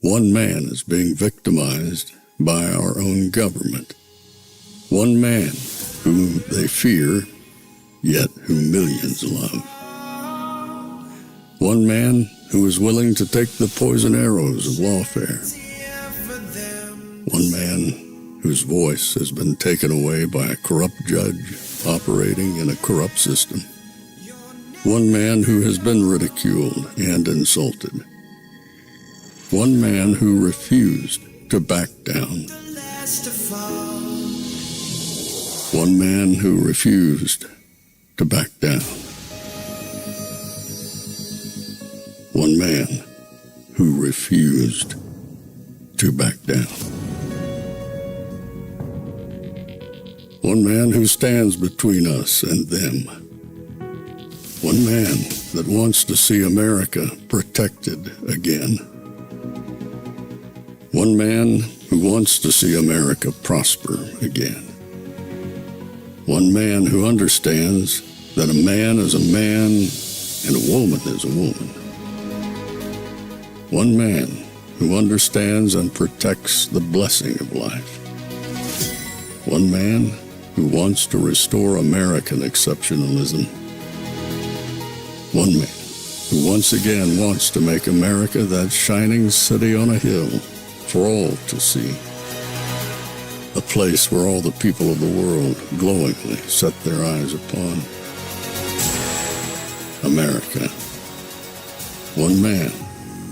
One man is being victimized by our own government. One man whom they fear, yet who millions love. One man who is willing to take the poison arrows of lawfare. One man whose voice has been taken away by a corrupt judge operating in a corrupt system. One man who has been ridiculed and insulted. One man who refused to back down. One man who refused to back down. One man who refused to back down. One man who stands between us and them. One man that wants to see America protected again. One man who wants to see America prosper again. One man who understands that a man is a man and a woman is a woman. One man who understands and protects the blessing of life. One man who wants to restore American exceptionalism. One man who once again wants to make America that shining city on a hill for all to see. A place where all the people of the world glowingly set their eyes upon. America. One man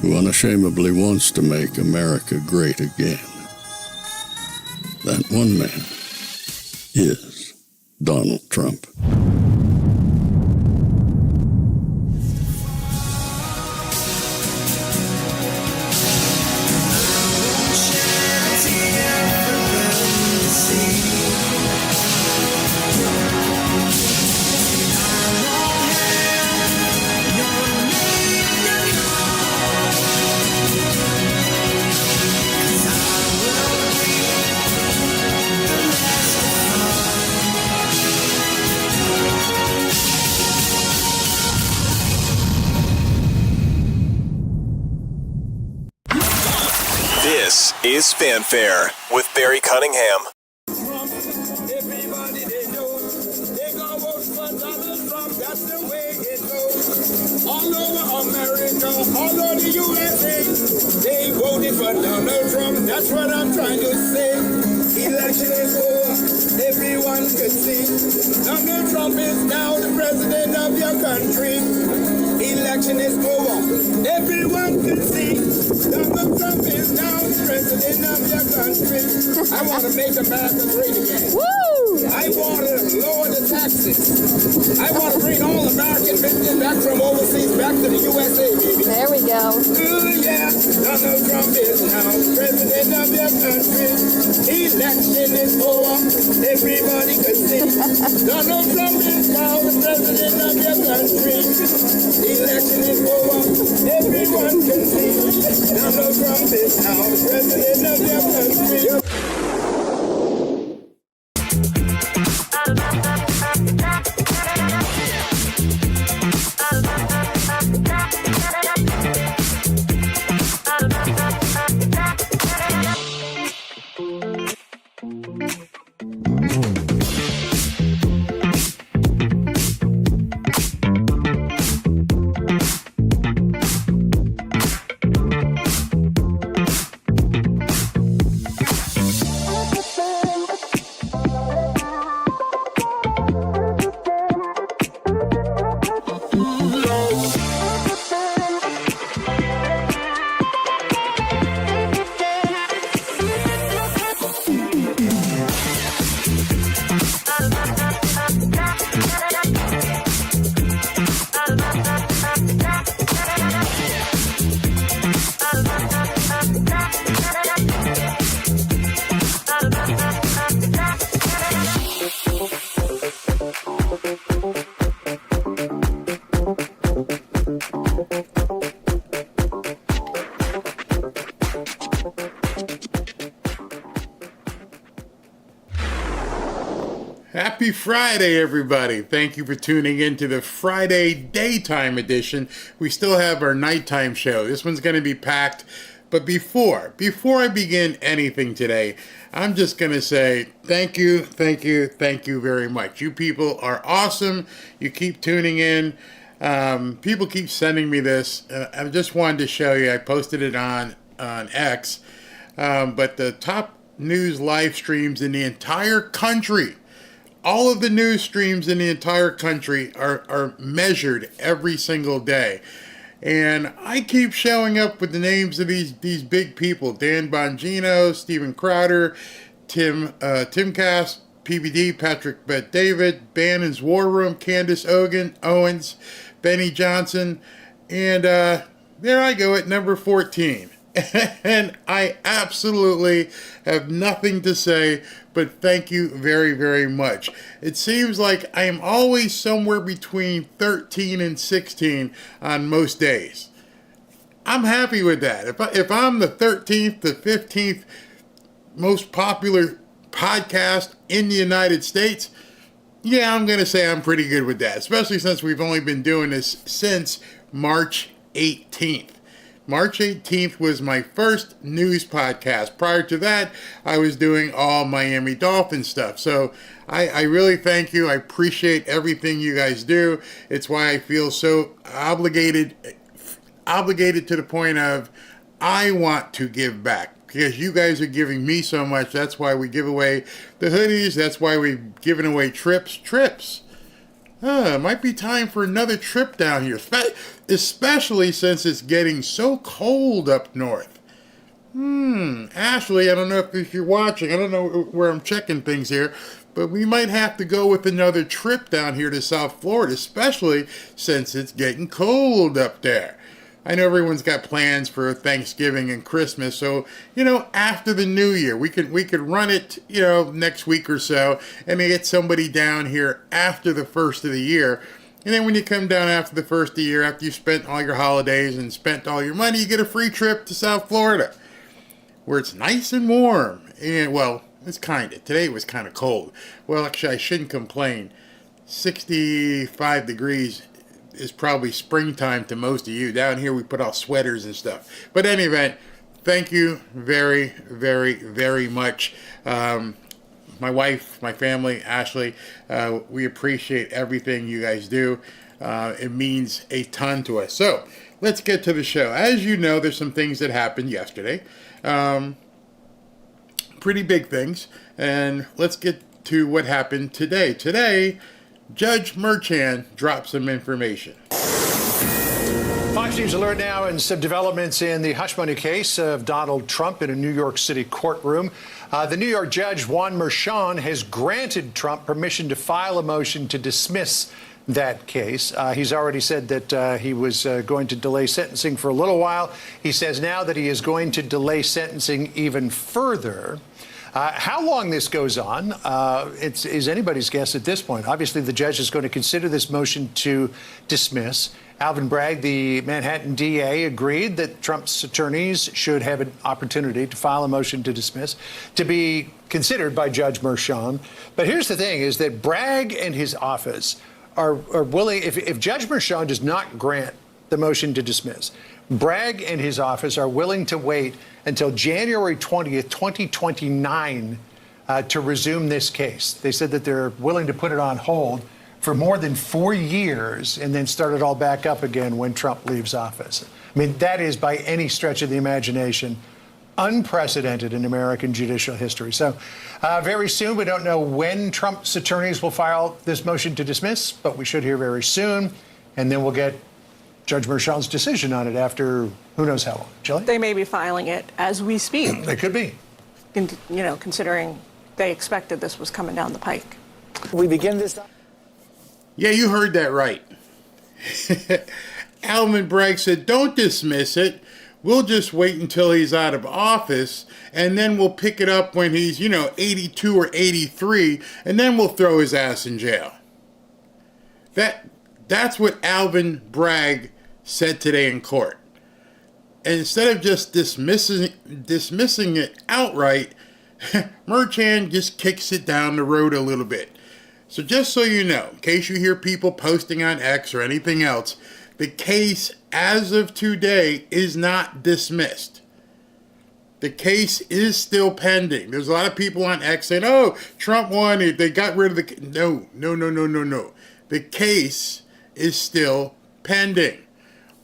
who unashamedly wants to make America great again. That one man is Donald Trump. This is Fanfare with Barry Cunningham. Everybody they know, they gonna vote for Donald Trump, that's the way it goes. All over America, all over the USA, they voted for Donald Trump, that's what I'm trying to say. Election is over, everyone can see. Donald Trump is now the president of your country. Election is over, everyone can see. Donald Trump is now the president of your country. I want to make America great again. Woo! I want to lower the taxes. I want to bring all American business back from overseas back to the USA, baby. There we go. Ooh, yeah. Donald Trump is now president of your country. Election is over. Everybody can see. Donald Trump is now the president of your country. Election is over. Everyone can see. Donald Trump is now the president of your country. Happy Friday, everybody. Thank you for tuning in to the Friday daytime edition. We still have our nighttime show. This one's going to be packed But before I begin anything today, I'm just going to say thank you very much. You people are awesome. You keep tuning in. People keep sending me this. I just wanted to show you. I posted it on X. But the top news live streams in the entire country, all of the news streams in the entire country are measured every single day. And I keep showing up with the names of these big people: Dan Bongino, Steven Crowder, Tim Cass, PBD, Patrick Bet-David, Bannon's War Room, Candace Owens, Benny Johnson, and there I go at number 14. And I absolutely have nothing to say but thank you very, very much. It seems like I am always somewhere between 13 and 16 on most days. I'm happy with that. If I'm the 13th to 15th most popular podcast in the United States, yeah, I'm going to say I'm pretty good with that, especially since we've only been doing this since March 18th. March 18th was my first news podcast. Prior to that, I was doing all Miami Dolphins stuff. So I really thank you. I appreciate everything you guys do. It's why I feel so obligated to the point of I want to give back, because you guys are giving me so much. That's why we give away the hoodies. That's why we've given away trips. It might be time for another trip down here, especially since it's getting so cold up north. Ashley, I don't know if you're watching. I don't know where I'm checking things here, but we might have to go with another trip down here to South Florida, especially since it's getting cold up there. I know everyone's got plans for Thanksgiving and Christmas, so, after the new year, we could run it, next week or so, and get somebody down here after the first of the year. And then when you come down after the first of the year, after you've spent all your holidays and spent all your money, you get a free trip to South Florida, where it's nice and warm. And, well, today it was kind of cold. Well, actually, I shouldn't complain. 65 degrees is probably springtime to most of you. Down here we put out sweaters and stuff. But in any event, thank you very, very, very much. My wife, my family, Ashley, we appreciate everything you guys do. It means a ton to us. So let's get to the show. As you know, there's some things that happened yesterday. Pretty big things. And let's get to what happened today. Today, Judge Merchan dropped some information. Fox News Alert now, and some developments in the hush money case of Donald Trump in a New York City courtroom. The New York judge, Juan Merchan, has granted Trump permission to file a motion to dismiss that case. He's already said that he was going to delay sentencing for a little while. He says now that he is going to delay sentencing even further. How long this goes on is anybody's guess at this point. Obviously, the judge is going to consider this motion to dismiss. Alvin Bragg, the Manhattan DA, agreed that Trump's attorneys should have an opportunity to file a motion to dismiss to be considered by Judge Merchan. But here's the thing, is that Bragg and his office are willing, if Judge Merchan does not grant the motion to dismiss, Bragg and his office are willing to wait until January 20th, 2029 to resume this case. They said that they're willing to put it on hold for more than 4 years and then start it all back up again when Trump leaves office. I mean, that is, by any stretch of the imagination, unprecedented in American judicial history. So very soon, we don't know when Trump's attorneys will file this motion to dismiss, but we should hear very soon. And then we'll get Judge Merchan's decision on it after who knows how long. Jillian? They may be filing it as we speak. They could be. Considering they expected this was coming down the pike. We begin this. Yeah, you heard that right. Alvin Bragg said, don't dismiss it. We'll just wait until he's out of office, and then we'll pick it up when he's, 82 or 83, and then we'll throw his ass in jail. That's what Alvin Bragg said today in court. And instead of just dismissing it outright, Merchan just kicks it down the road a little bit. So just so you know, in case you hear people posting on X or anything else, the case as of today is not dismissed. The case is still pending. There's a lot of people on X saying, oh, Trump won. They got rid of the... No. The case is still pending.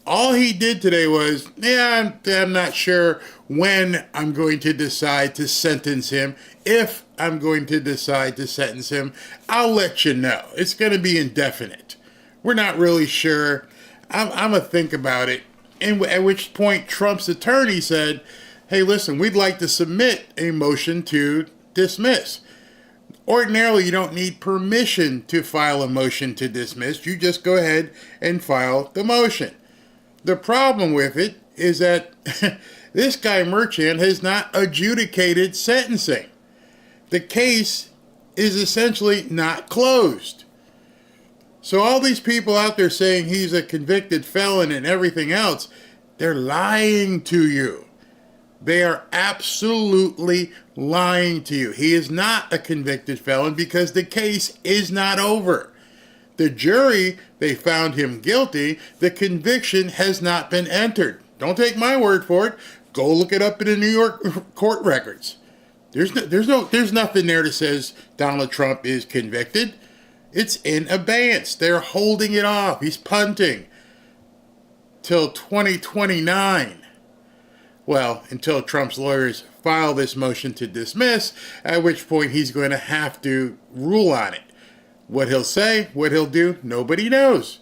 All he did today was, I'm not sure when I'm going to decide to sentence him. If I'm going to decide to sentence him, I'll let you know. It's going to be indefinite. We're not really sure. I'm going to think about it. And at which point Trump's attorney said, hey, listen, we'd like to submit a motion to dismiss. Ordinarily, you don't need permission to file a motion to dismiss. You just go ahead and file the motion. The problem with it is that this guy Merchant has not adjudicated sentencing. The case is essentially not closed. So all these people out there saying he's a convicted felon and everything else, they're lying to you. They are absolutely lying to you. He is not a convicted felon because the case is not over. The jury, they found him guilty. The conviction has not been entered. Don't take my word for it. Go look it up in the New York court records. There's nothing there that says Donald Trump is convicted. It's in abeyance. They're holding it off. He's punting till 2029. Well, until Trump's lawyers file this motion to dismiss, at which point he's going to have to rule on it. What he'll say, what he'll do, nobody knows.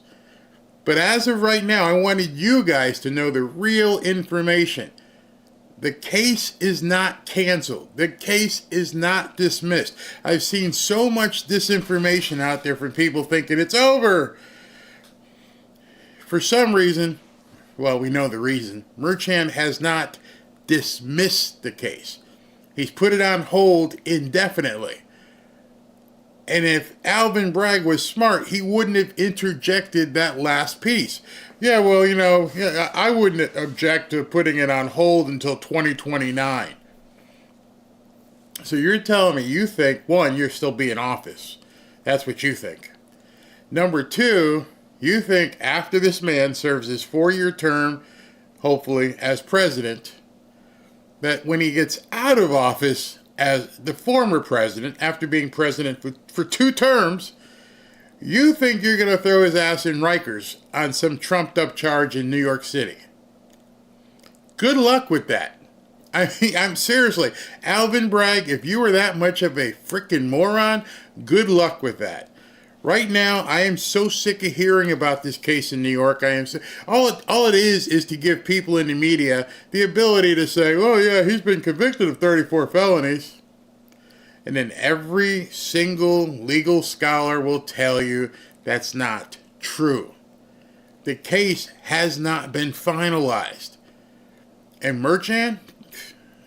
But as of right now, I wanted you guys to know the real information. The case is not canceled. The case is not dismissed. I've seen so much disinformation out there from people thinking it's over. For some reason, well, we know the reason. Merchant has not dismissed the case. He's put it on hold indefinitely. And if Alvin Bragg was smart, he wouldn't have interjected that last piece. Yeah, well, I wouldn't object to putting it on hold until 2029. So you're telling me you think, one, you'll still be in office. That's what you think. Number two, you think after this man serves his 4-year term, hopefully, as president, that when he gets out of office as the former president, after being president for 2 terms, you think you're going to throw his ass in Rikers on some trumped-up charge in New York City. Good luck with that. I'm seriously, Alvin Bragg, if you were that much of a freaking moron, good luck with that. Right now, I am so sick of hearing about this case in New York. All it is to give people in the media the ability to say, oh yeah, he's been convicted of 34 felonies. And then every single legal scholar will tell you that's not true. The case has not been finalized. And Merchant,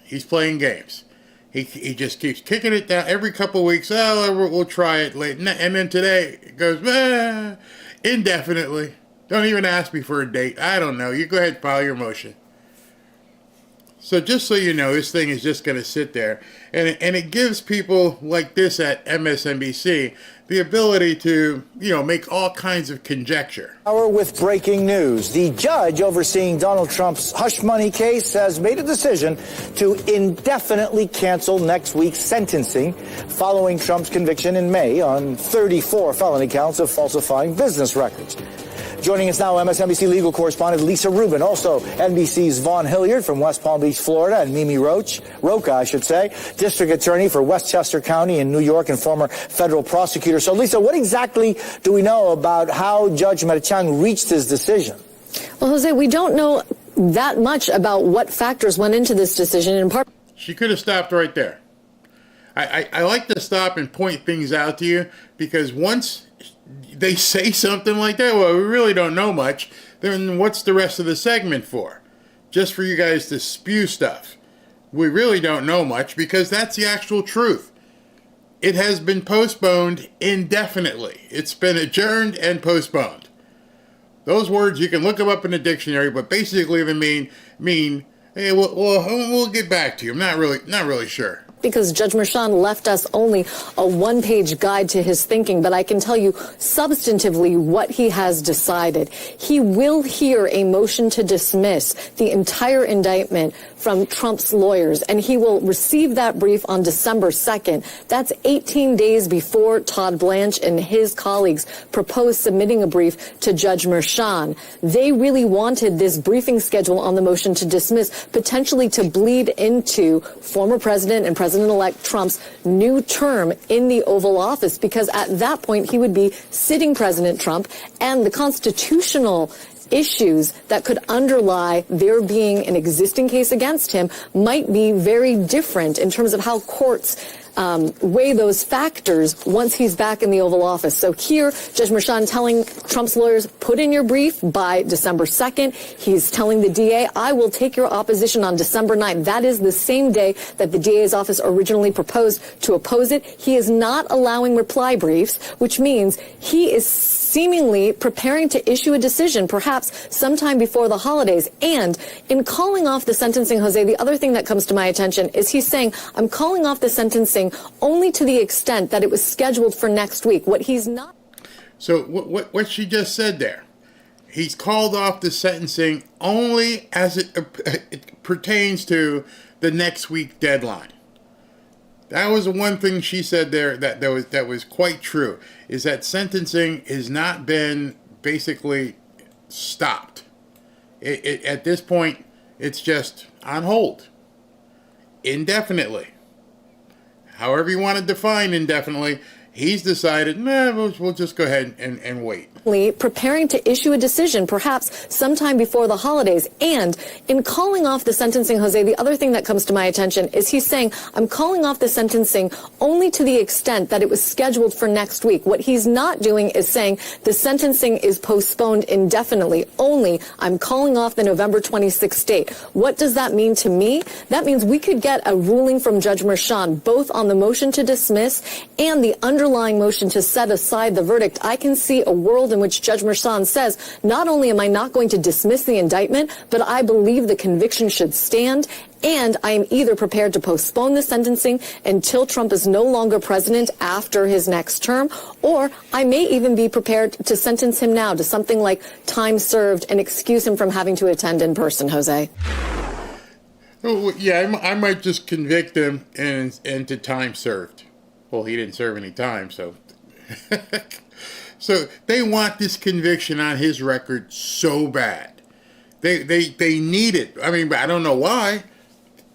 he's playing games. He just keeps kicking it down every couple of weeks. Oh, we'll try it late. And then today it goes, indefinitely. Don't even ask me for a date. I don't know. You go ahead and file your motion. So just so you know, this thing is just going to sit there. And it gives people like this at MSNBC the ability to, make all kinds of conjecture. With breaking news, the judge overseeing Donald Trump's hush money case has made a decision to indefinitely cancel next week's sentencing following Trump's conviction in May on 34 felony counts of falsifying business records. Joining us now, MSNBC legal correspondent Lisa Rubin, also NBC's Vaughn Hilliard from West Palm Beach, Florida, and Mimi Rocha, district attorney for Westchester County in New York and former federal prosecutor. So, Lisa, what exactly do we know about how Judge Merchan reached his decision? Well, Jose, we don't know that much about what factors went into this decision. In part, she could have stopped right there. I like to stop and point things out to you because once they say something like that, well, we really don't know much, then what's the rest of the segment for? Just for you guys to spew stuff. We really don't know much because that's the actual truth. It has been postponed indefinitely. It's been adjourned and postponed. Those words, you can look them up in the dictionary, but basically they mean, hey, we'll get back to you. I'm not really sure. because Judge Merchan left us only a one-page guide to his thinking, but I can tell you substantively what he has decided. He will hear a motion to dismiss the entire indictment from Trump's lawyers, and he will receive that brief on December 2nd. That's 18 days before Todd Blanche and his colleagues proposed submitting a brief to Judge Merchan. They really wanted this briefing schedule on the motion to dismiss potentially to bleed into former President and President-elect Trump's new term in the Oval Office, because at that point he would be sitting President Trump, and the constitutional issues that could underlie there being an existing case against him might be very different in terms of how courts weigh those factors once he's back in the Oval Office. So here, Judge Merchan telling Trump's lawyers, put in your brief by December 2nd. He's telling the DA, I will take your opposition on December 9th. That is the same day that the DA's office originally proposed to oppose it. He is not allowing reply briefs, which means he is seemingly preparing to issue a decision, perhaps sometime before the holidays. And in calling off the sentencing, Jose, the other thing that comes to my attention is he's saying, I'm calling off the sentencing only to the extent that it was scheduled for next week. What he's not. So what she just said there, he's called off the sentencing only as it pertains to the next week deadline. That was the one thing she said there that was quite true, is that sentencing has not been basically stopped. At this point, it's just on hold indefinitely. However you want to define indefinitely, he's decided, we'll just go ahead and wait. Preparing to issue a decision, perhaps sometime before the holidays. And in calling off the sentencing, Jose, the other thing that comes to my attention is he's saying, I'm calling off the sentencing only to the extent that it was scheduled for next week. What he's not doing is saying the sentencing is postponed indefinitely. Only I'm calling off the November 26th date. What does that mean to me? That means we could get a ruling from Judge Merchan, both on the motion to dismiss and the underlying motion to set aside the verdict. I can see a world in which Judge Merchan says, not only am I not going to dismiss the indictment, but I believe the conviction should stand, and I am either prepared to postpone the sentencing until Trump is no longer president after his next term, or I may even be prepared to sentence him now to something like time served and excuse him from having to attend in person, Jose. Oh, yeah, I might just convict him and to time served. Well, he didn't serve any time, so... So they want this conviction on his record so bad. They need it. I mean, I don't know why.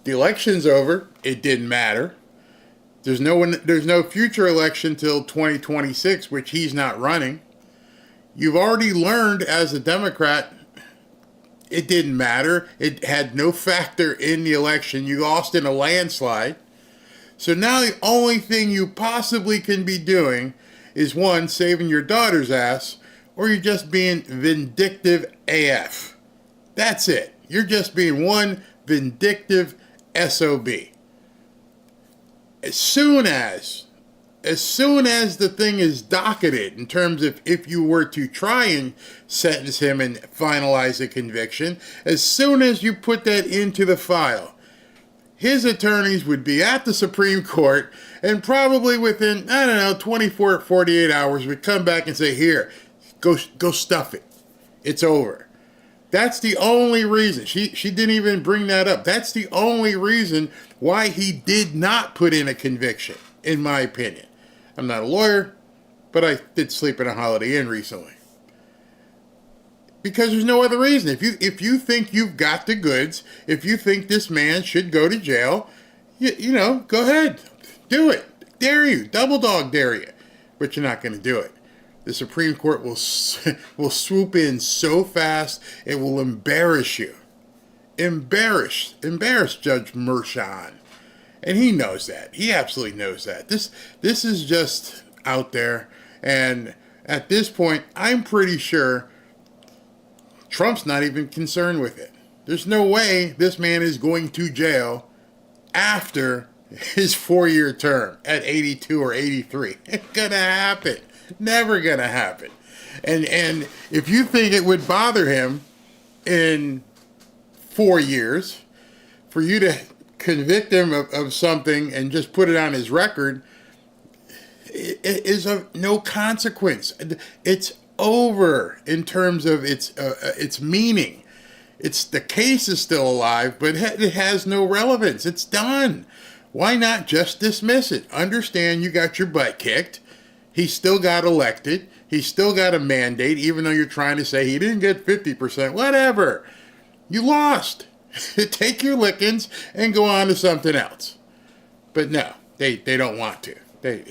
The election's over. It didn't matter. There's no future election till 2026, which he's not running. You've already learned as a Democrat, it didn't matter. It had no factor in the election. You lost in a landslide. So now the only thing you possibly can be doing is, one, saving your daughter's ass, or you're just being vindictive AF. That's it. You're just being one vindictive SOB. As soon as the thing is docketed, in terms of if you were to try and sentence him and finalize a conviction, as soon as you put that into the file, his attorneys would be at the Supreme Court, and probably within, 24 or 48 hours would come back and say, here, go stuff it. It's over. That's the only reason. She didn't even bring that up. That's the only reason why he did not put in a conviction, in my opinion. I'm not a lawyer, but I did sleep in a Holiday Inn recently. Because there's no other reason. If you think you've got the goods, if you think this man should go to jail, you know, go ahead. Do it. Dare you. Double dog dare you. But you're not going to do it. The Supreme Court will swoop in so fast, it will embarrass you. Embarrass Judge Merchan. And he knows that. He absolutely knows that. This is just out there. And at this point, I'm pretty sure Trump's not even concerned with it. There's no way this man is going to jail after his 4-year term at 82 or 83. It's gonna happen. Never gonna happen. And if you think it would bother him in 4 years for you to convict him of something and just put it on his record is of no consequence. It's over in terms of its meaning. The case is still alive, but it has no relevance. It's done. Why not just dismiss it? Understand you got your butt kicked. He still got elected. He still got a mandate, even though you're trying to say he didn't get 50%. Whatever. You lost. Take your lickings and go on to something else. But no, they don't want to. They're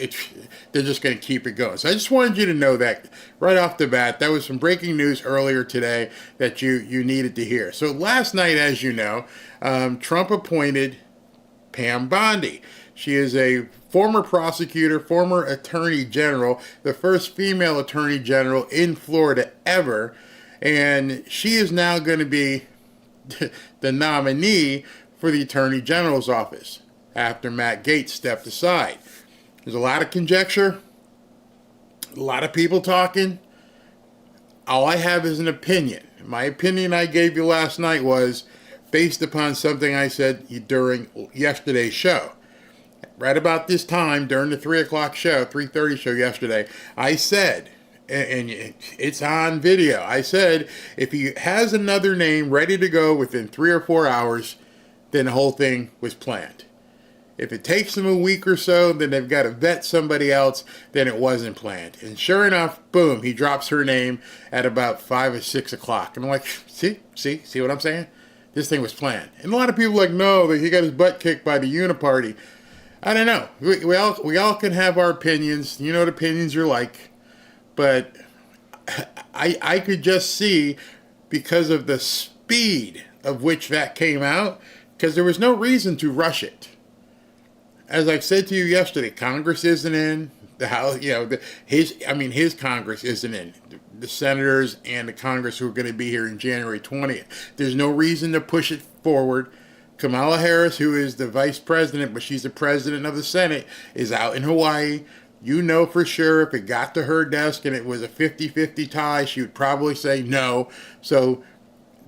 just going to keep it going. So I just wanted you to know that right off the bat. That was some breaking news earlier today that you needed to hear. So last night, as you know, Trump appointed Pam Bondi. She is a former prosecutor, former attorney general, the first female attorney general in Florida ever. And she is now going to be the nominee for the attorney general's office after Matt Gaetz stepped aside. There's a lot of conjecture, a lot of people talking. All I have is an opinion. My opinion I gave you last night was based upon something I said during yesterday's show. Right about this time, during the 3 o'clock show, 3:30 show yesterday, I said, and it's on video, I said, if he has another name ready to go within 3 or 4 hours, then the whole thing was planned. If it takes them a week or so, then they've got to vet somebody else, then it wasn't planned. And sure enough, boom, he drops her name at about 5 or 6 o'clock. And I'm like, see what I'm saying? This thing was planned. And a lot of people are like, no, that he got his butt kicked by the Uniparty. I don't know. We all can have our opinions. You know what opinions are like. But I could just see, because of the speed of which that came out, because there was no reason to rush it. As I said to you yesterday, Congress isn't in. The House, his Congress isn't in. The senators and the Congress who are going to be here in January 20th. There's no reason to push it forward. Kamala Harris, who is the vice president, but she's the president of the Senate, is out in Hawaii. You know for sure if it got to her desk and it was a 50-50 tie, she would probably say no. So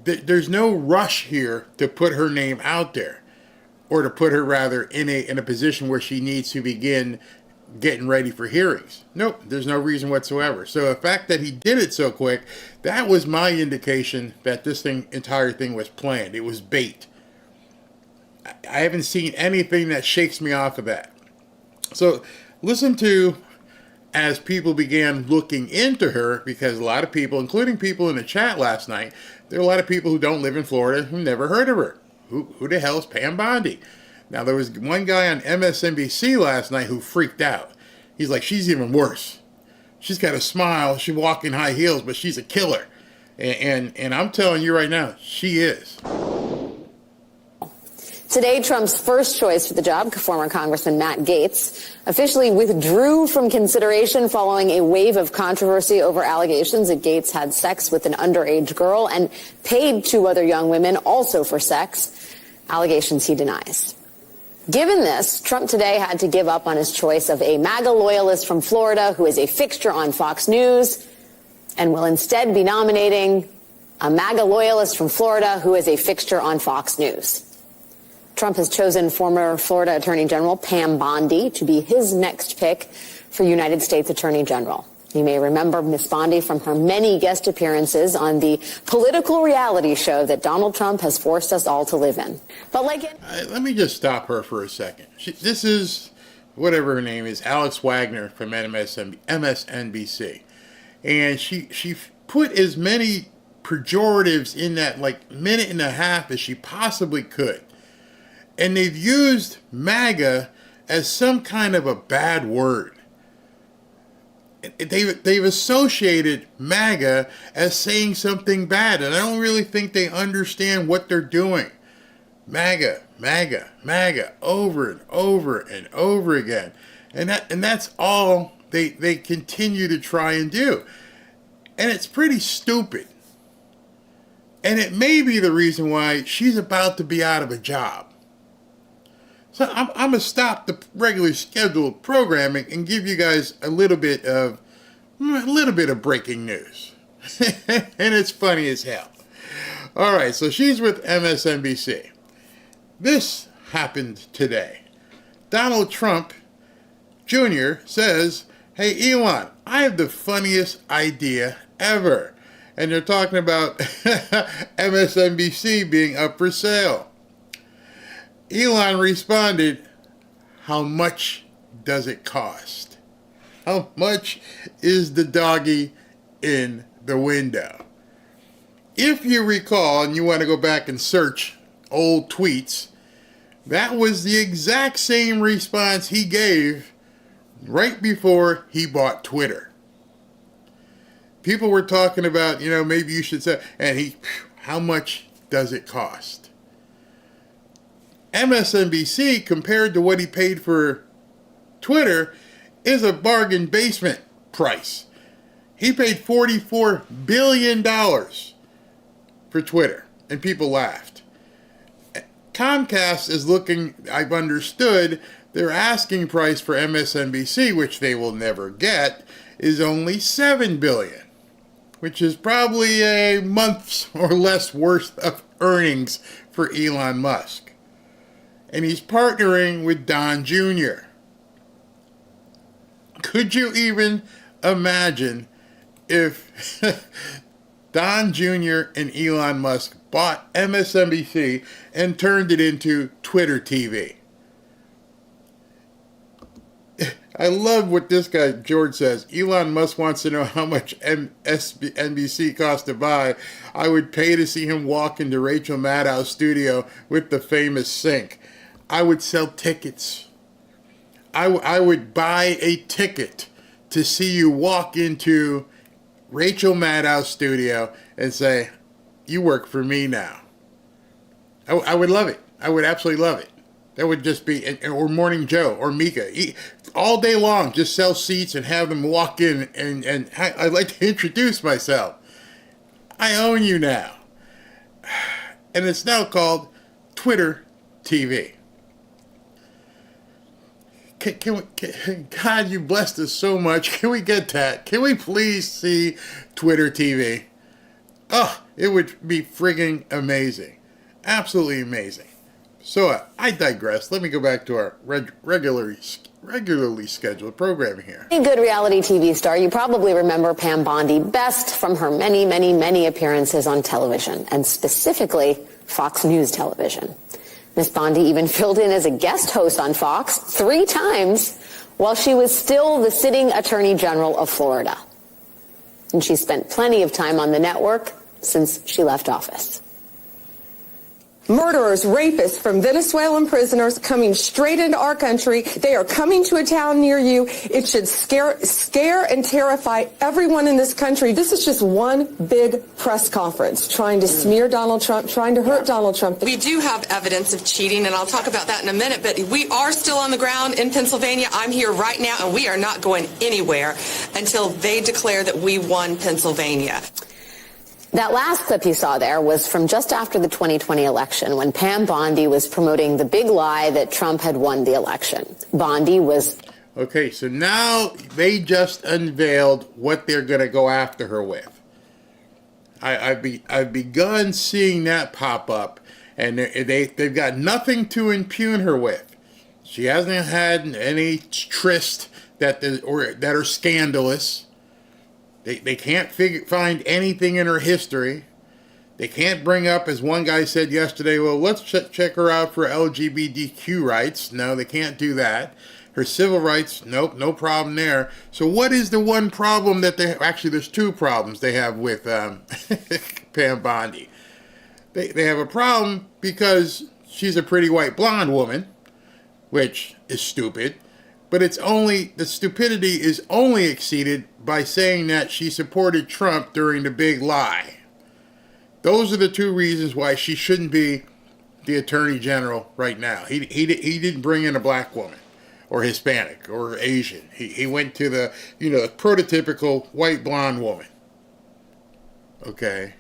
there's no rush here to put her name out there, or to put her rather in a position where she needs to begin getting ready for hearings. Nope, there's no reason whatsoever. So the fact that he did it so quick, that was my indication that this entire thing was planned. It was bait. I haven't seen anything that shakes me off of that. So listen to, as people began looking into her, because a lot of people, including people in the chat last night, there are a lot of people who don't live in Florida who never heard of her. Who the hell is Pam Bondi? Now, there was one guy on MSNBC last night who freaked out. He's like, she's even worse. She's got a smile. She walks in high heels, but she's a killer. And I'm telling you right now, she is. Today, Trump's first choice for the job, former Congressman Matt Gaetz, officially withdrew from consideration following a wave of controversy over allegations that Gaetz had sex with an underage girl and paid 2 other young women also for sex, allegations he denies. Given this, Trump today had to give up on his choice of a MAGA loyalist from Florida who is a fixture on Fox News and will instead be nominating a MAGA loyalist from Florida who is a fixture on Fox News. Trump has chosen former Florida Attorney General Pam Bondi to be his next pick for United States Attorney General. You may remember Ms. Bondi from her many guest appearances on the political reality show that Donald Trump has forced us all to live in. But let me just stop her for a second. This is, whatever her name is, Alex Wagner from MSNBC. And she put as many pejoratives in that minute and a half as she possibly could. And they've used MAGA as some kind of a bad word. They've associated MAGA as saying something bad, and I don't really think they understand what they're doing. MAGA, MAGA, MAGA, over and over and over again. And that's all they continue to try and do. And it's pretty stupid. And it may be the reason why she's about to be out of a job. So I'm going to stop the regularly scheduled programming and give you guys a little bit of breaking news. And it's funny as hell. All right, so she's with MSNBC. This happened today. Donald Trump Jr. says, hey, Elon, I have the funniest idea ever. And they're talking about MSNBC being up for sale. Elon responded, how much does it cost? How much is the doggy in the window? If you recall, and you want to go back and search old tweets, that was the exact same response he gave right before he bought Twitter. People were talking about, maybe you should say, and how much does it cost? MSNBC, compared to what he paid for Twitter, is a bargain basement price. He paid $44 billion for Twitter, and people laughed. Comcast is looking, I've understood, their asking price for MSNBC, which they will never get, is only $7 billion, which is probably a month's or less worth of earnings for Elon Musk. And he's partnering with Don Jr. Could you even imagine if Don Jr. and Elon Musk bought MSNBC and turned it into Twitter TV? I love what this guy, George, says. Elon Musk wants to know how much MSNBC costs to buy. I would pay to see him walk into Rachel Maddow's studio with the famous sink. I would sell tickets. I would buy a ticket to see you walk into Rachel Maddow's studio and say, you work for me now. I would love it. I would absolutely love it. That would just be, or Morning Joe, or Mika. All day long, just sell seats and have them walk in, and I'd like to introduce myself. I own you now. And it's now called Twitter TV. God, you blessed us so much. Can we get that? Can we please see Twitter TV? Oh, it would be frigging amazing. Absolutely amazing. So I digress. Let me go back to our regularly scheduled programming here. A good reality TV star, you probably remember Pam Bondi best from her many, many, many appearances on television, and specifically Fox News television. Miss Bondi even filled in as a guest host on Fox 3 times while she was still the sitting Attorney General of Florida. And she spent plenty of time on the network since she left office. Murderers, rapists from Venezuelan prisoners coming straight into our country. They are coming to a town near you. It should scare and terrify everyone in this country. This is just one big press conference trying to smear Donald Trump, trying to hurt Donald Trump. We do have evidence of cheating, and I'll talk about that in a minute, but we are still on the ground in Pennsylvania. I'm here right now, and we are not going anywhere until they declare that we won Pennsylvania. That last clip you saw there was from just after the 2020 election, when Pam Bondi was promoting the big lie that Trump had won the election. Bondi was... Okay, so now they just unveiled what they're going to go after her with. I've begun seeing that pop up, and they've got nothing to impugn her with. She hasn't had any tryst that are scandalous. They can't find anything in her history. They can't bring up, as one guy said yesterday, well, let's check her out for LGBTQ rights. No, they can't do that. Her civil rights, nope, no problem there. So what is the one problem that actually there's 2 problems they have with Pam Bondi. They have a problem because she's a pretty white blonde woman, which is stupid. But the stupidity is only exceeded by saying that she supported Trump during the big lie. Those are the 2 reasons why she shouldn't be the Attorney General right now. He didn't bring in a black woman or Hispanic or Asian. He went to the prototypical white blonde woman. Okay.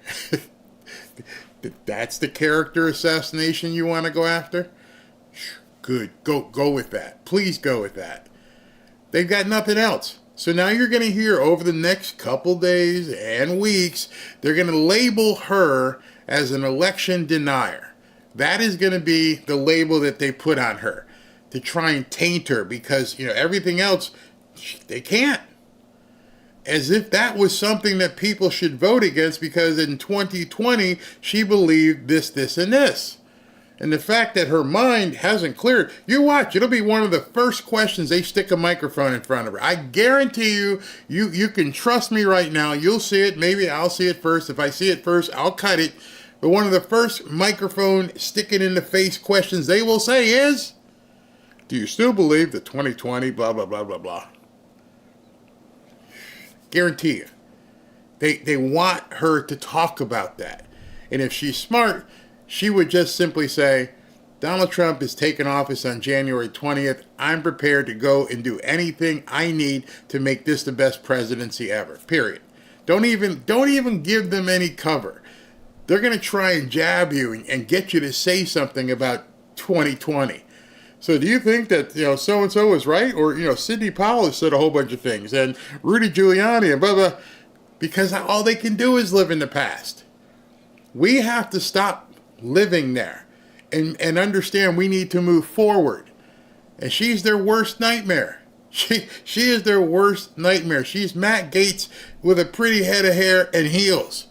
That's the character assassination you want to go after? Good. Go with that. Please go with that. They've got nothing else. So now you're going to hear over the next couple days and weeks, they're going to label her as an election denier. That is going to be the label that they put on her to try and taint her, because, you know, everything else, they can't. As if that was something that people should vote against, because in 2020, she believed this, this, and this. And the fact that her mind hasn't cleared, you watch, it'll be one of the first questions they stick a microphone in front of her. I guarantee you, you can trust me right now. You'll see it. Maybe I'll see it first. If I see it first, I'll cut it. But one of the first microphone sticking in the face questions they will say is, do you still believe that 2020, blah, blah, blah, blah, blah? Guarantee you. They want her to talk about that. And if she's smart, she would just simply say, Donald Trump is taking office on January 20th. I'm prepared to go and do anything I need to make this the best presidency ever. Period. Don't even give them any cover. They're going to try and jab you and get you to say something about 2020. So do you think that, you know, so-and-so was right? Or, you know, Sidney Powell has said a whole bunch of things, and Rudy Giuliani and blah, blah, because all they can do is live in the past. We have to stop living there and understand we need to move forward. And she's their worst nightmare. She is their worst nightmare. She's Matt Gaetz with a pretty head of hair and heels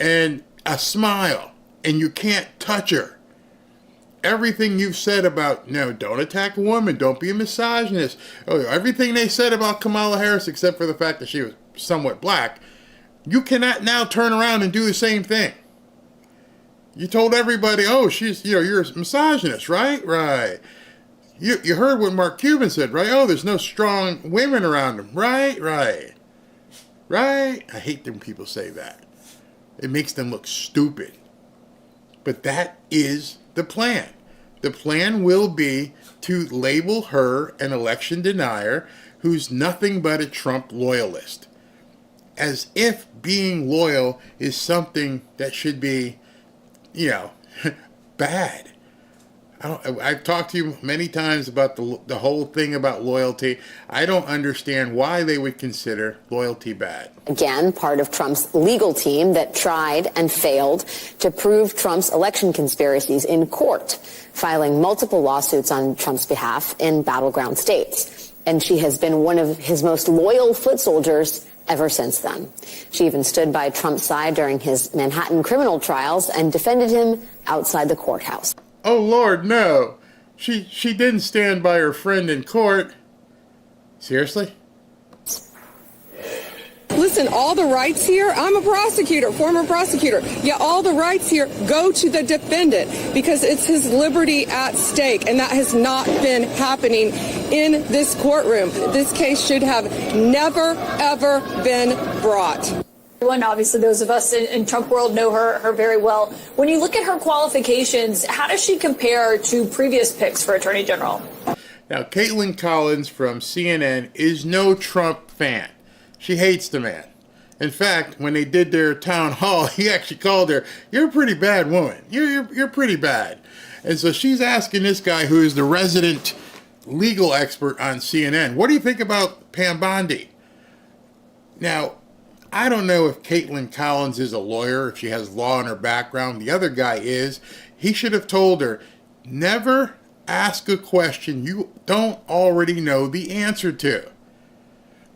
and a smile, and you can't touch her. Everything you've said about, no, don't attack a woman, don't be a misogynist, everything they said about Kamala Harris, except for the fact that she was somewhat black, you cannot now turn around and do the same thing. You told everybody, oh, she's, you know, you're a misogynist, right? Right. You heard what Mark Cuban said, right? Oh, there's no strong women around him. Right, right. Right? I hate when people say that. It makes them look stupid. But that is the plan. The plan will be to label her an election denier who's nothing but a Trump loyalist. As if being loyal is something that should be, you know, bad. I've talked to you many times about the whole thing about loyalty. I don't understand why they would consider loyalty bad. Again, part of Trump's legal team that tried and failed to prove Trump's election conspiracies in court, filing multiple lawsuits on Trump's behalf in battleground states. And she has been one of his most loyal foot soldiers ever since then. She even stood by Trump's side during his Manhattan criminal trials and defended him outside the courthouse. Oh, Lord, no. She didn't stand by her friend in court. Seriously? Listen, all the rights here, I'm a prosecutor, former prosecutor. Yeah, all the rights here go to the defendant because it's his liberty at stake, and that has not been happening in this courtroom. This case should have never, ever been brought. Obviously, those of us in Trump world know her very well. When you look at her qualifications, how does she compare to previous picks for Attorney General? Now, Caitlin Collins from CNN is no Trump fan. She hates the man. In fact, when they did their town hall, he actually called her, "You're a pretty bad woman. You're pretty bad." And so she's asking this guy, who is the resident legal expert on CNN, what do you think about Pam Bondi? Now, I don't know if Caitlin Collins is a lawyer, if she has law in her background. The other guy is. He should have told her, never ask a question you don't already know the answer to.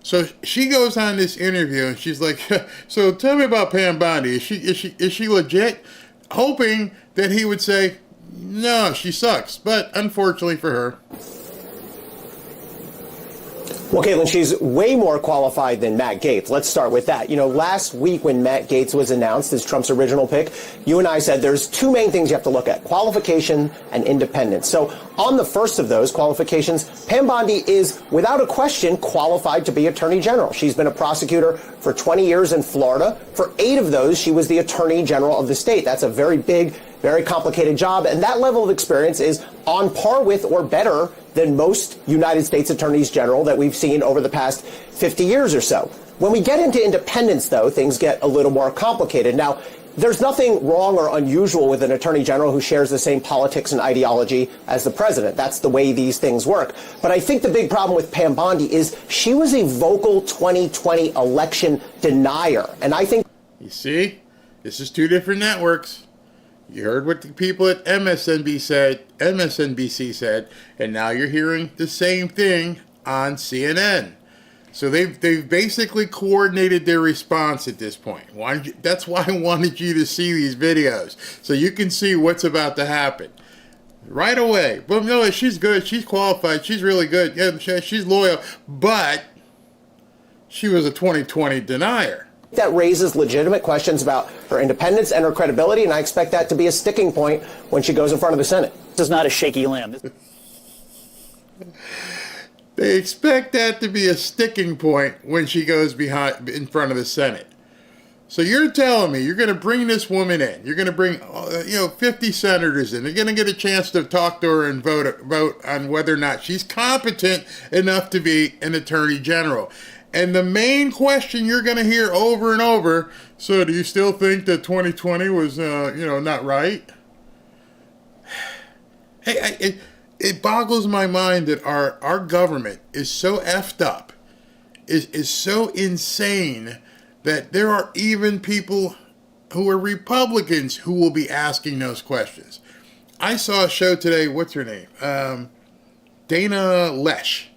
So she goes on this interview and she's like, so tell me about Pam Bondi. Is she legit? Hoping that he would say, no, she sucks. But unfortunately for her. Well, Caitlin, she's way more qualified than Matt Gaetz. Let's start with that. You know, last week when Matt Gaetz was announced as Trump's original pick, you and I said there's two main things you have to look at, qualification and independence. So on the first of those qualifications, Pam Bondi is, without a question, qualified to be Attorney General. She's been a prosecutor for 20 years in Florida. For 8 of those, she was the Attorney General of the state. That's a very big, very complicated job, and that level of experience is on par with or better than most United States Attorneys General that we've seen over the past 50 years or so. When we get into independence, though, things get a little more complicated. Now, there's nothing wrong or unusual with an Attorney General who shares the same politics and ideology as the president. That's the way these things work. But I think the big problem with Pam Bondi is she was a vocal 2020 election denier. And I think... You see? This is 2 different networks. You heard what the people at MSNBC said, and now you're hearing the same thing on CNN. So they've basically coordinated their response at this point. That's why I wanted you to see these videos, so you can see what's about to happen right away. But no, she's good. She's qualified. She's really good. Yeah, she's loyal. But she was a 2020 denier. That raises legitimate questions about her independence and her credibility, and I expect that to be a sticking point when she goes in front of the Senate. This is not a shaky lamb. They expect that to be a sticking point when she goes in front of the Senate. So you're telling me you're going to bring this woman in. You're going to bring 50 senators in. They're going to get a chance to talk to her and vote on whether or not she's competent enough to be an attorney general. And the main question you're going to hear over and over, so do you still think that 2020 was, not right? Hey, it boggles my mind that our government is so effed up, is so insane, that there are even people who are Republicans who will be asking those questions. I saw a show today, what's her name? Dana Loesch.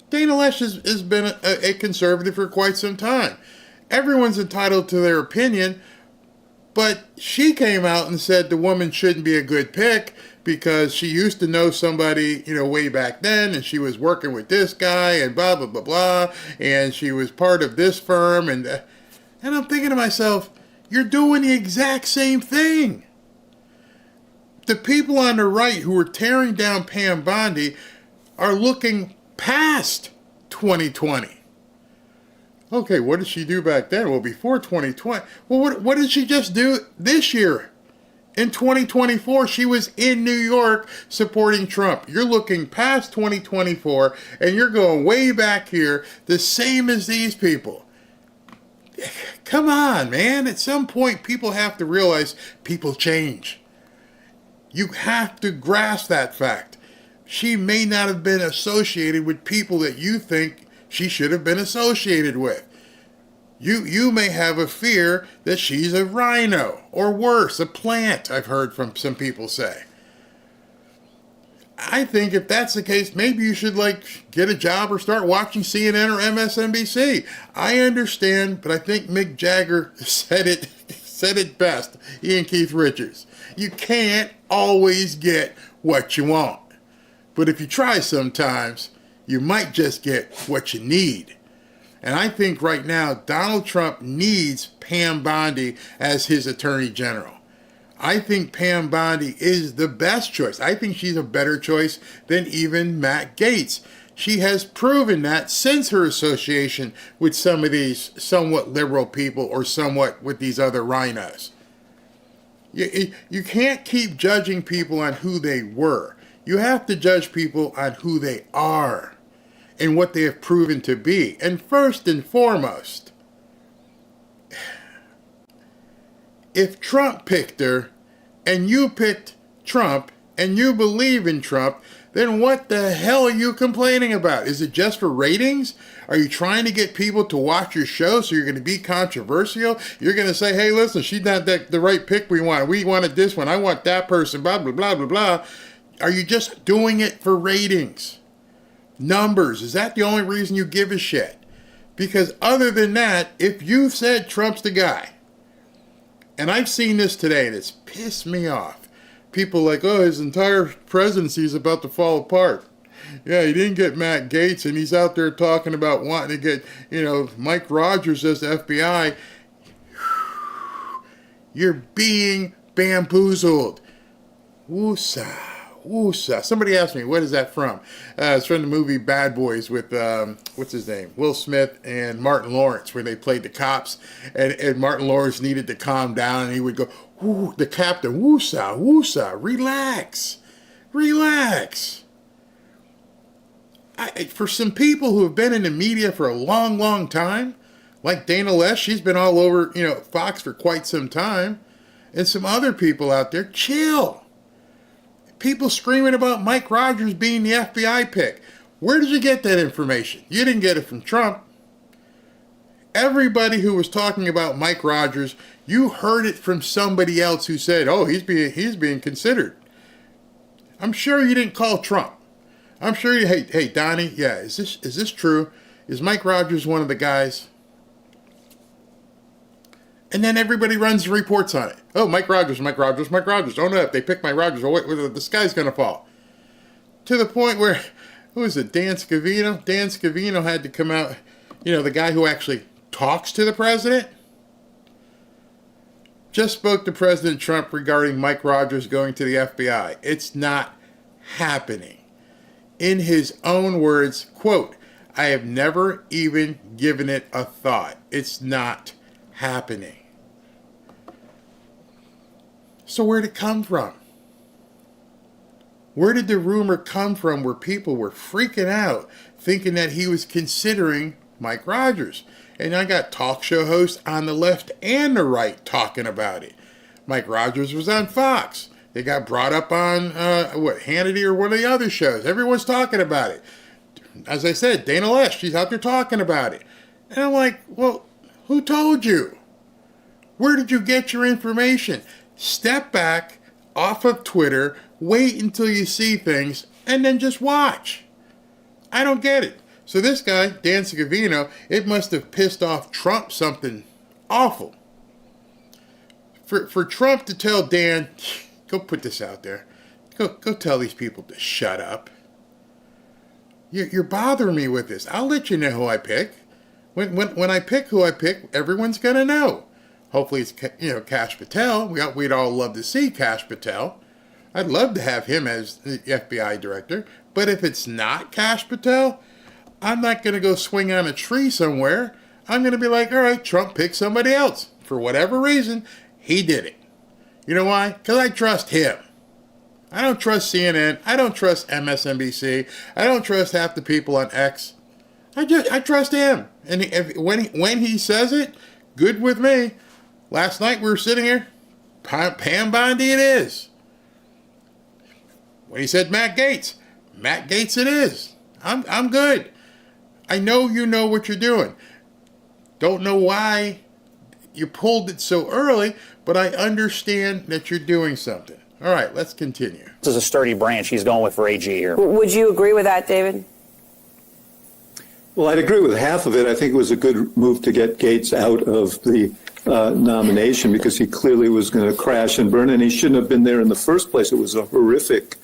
Dana Loesch has been a conservative for quite some time. Everyone's entitled to their opinion, but she came out and said the woman shouldn't be a good pick because she used to know somebody, way back then, and she was working with this guy, and blah, blah, blah, blah, and she was part of this firm, and I'm thinking to myself, you're doing the exact same thing. The people on the right who are tearing down Pam Bondi are looking past 2020. Okay, what did she do back then? Well, before 2020. Well, what did she just do this year? In 2024, she was in New York supporting Trump. You're looking past 2024, and you're going way back here, the same as these people. Come on, man. At some point, people have to realize people change. You have to grasp that fact. She may not have been associated with people that you think she should have been associated with. You may have a fear that she's a rhino, or worse, a plant, I've heard from some people say. I think if that's the case, maybe you should get a job or start watching CNN or MSNBC. I understand, but I think Mick Jagger said it best. He and Keith Richards. You can't always get what you want. But if you try sometimes, you might just get what you need. And I think right now, Donald Trump needs Pam Bondi as his attorney general. I think Pam Bondi is the best choice. I think she's a better choice than even Matt Gaetz. She has proven that since her association with some of these somewhat liberal people or somewhat with these other rhinos. You can't keep judging people on who they were. You have to judge people on who they are and what they have proven to be. And first and foremost, if Trump picked her and you picked Trump and you believe in Trump, then what the hell are you complaining about? Is it just for ratings? Are you trying to get people to watch your show so you're going to be controversial? You're going to say, hey, listen, she's not the right pick we want. We wanted this one. I want that person, blah, blah, blah, blah, blah. Are you just doing it for ratings? Numbers. Is that the only reason you give a shit? Because other than that, if you said Trump's the guy, and I've seen this today and it's pissed me off. People like, oh, his entire presidency is about to fall apart. Yeah, he didn't get Matt Gaetz, and he's out there talking about wanting to get, Mike Rogers as the FBI. You're being bamboozled. Woosah. Woosah. Somebody asked me, what is that from? It's from the movie Bad Boys with, what's his name? Will Smith and Martin Lawrence, where they played the cops, and Martin Lawrence needed to calm down, and he would go, ooh, the captain, woosah, woosah, relax, relax. For some people who have been in the media for a long, long time, like Dana Loesch, she's been all over, Fox for quite some time, and some other people out there, chill. People screaming about Mike Rogers being the FBI pick. Where did you get that information? You didn't get it from Trump. Everybody who was talking about Mike Rogers, you heard it from somebody else who said, "Oh, he's being considered." I'm sure you didn't call Trump. I'm sure you, hey Donnie, yeah, is this true? Is Mike Rogers one of the guys? And then everybody runs reports on it. Oh, Mike Rogers. Oh no, if they pick Mike Rogers, the sky's going to fall. To the point where, who was it, Dan Scavino? Dan Scavino had to come out, the guy who actually talks to the president, just spoke to President Trump regarding Mike Rogers going to the FBI. It's not happening. In his own words, quote, "I have never even given it a thought. It's not happening." So where'd it come from? Where did the rumor come from where people were freaking out thinking that he was considering Mike Rogers? And I got talk show hosts on the left and the right talking about it. Mike Rogers was on Fox. They got brought up on, Hannity or one of the other shows. Everyone's talking about it. As I said, Dana Loesch, she's out there talking about it. And I'm like, well, who told you? Where did you get your information? Step back off of Twitter, wait until you see things, and then just watch. I don't get it. So this guy, Dan Scavino, it must have pissed off Trump something awful. For Trump to tell Dan, go put this out there. Go tell these people to shut up. You're bothering me with this. I'll let you know who I pick. When I pick who I pick, everyone's going to know. Hopefully it's, Kash Patel. We'd all love to see Kash Patel. I'd love to have him as the FBI director. But if it's not Kash Patel, I'm not going to go swing on a tree somewhere. I'm going to be like, all right, Trump picked somebody else. For whatever reason, he did it. You know why? Because I trust him. I don't trust CNN. I don't trust MSNBC. I don't trust half the people on X. I trust him. And when he says it, good with me. Last night we were sitting here, Pam Bondi it is. When he said Matt Gaetz it is. I'm good. I know you know what you're doing. Don't know why you pulled it so early, but I understand that you're doing something. All right, let's continue. This is a sturdy branch he's going with for AG here. Would you agree with that, David? Well, I'd agree with half of it. I think it was a good move to get Gaetz out of the nomination because he clearly was going to crash and burn, and he shouldn't have been there in the first place. It was a horrific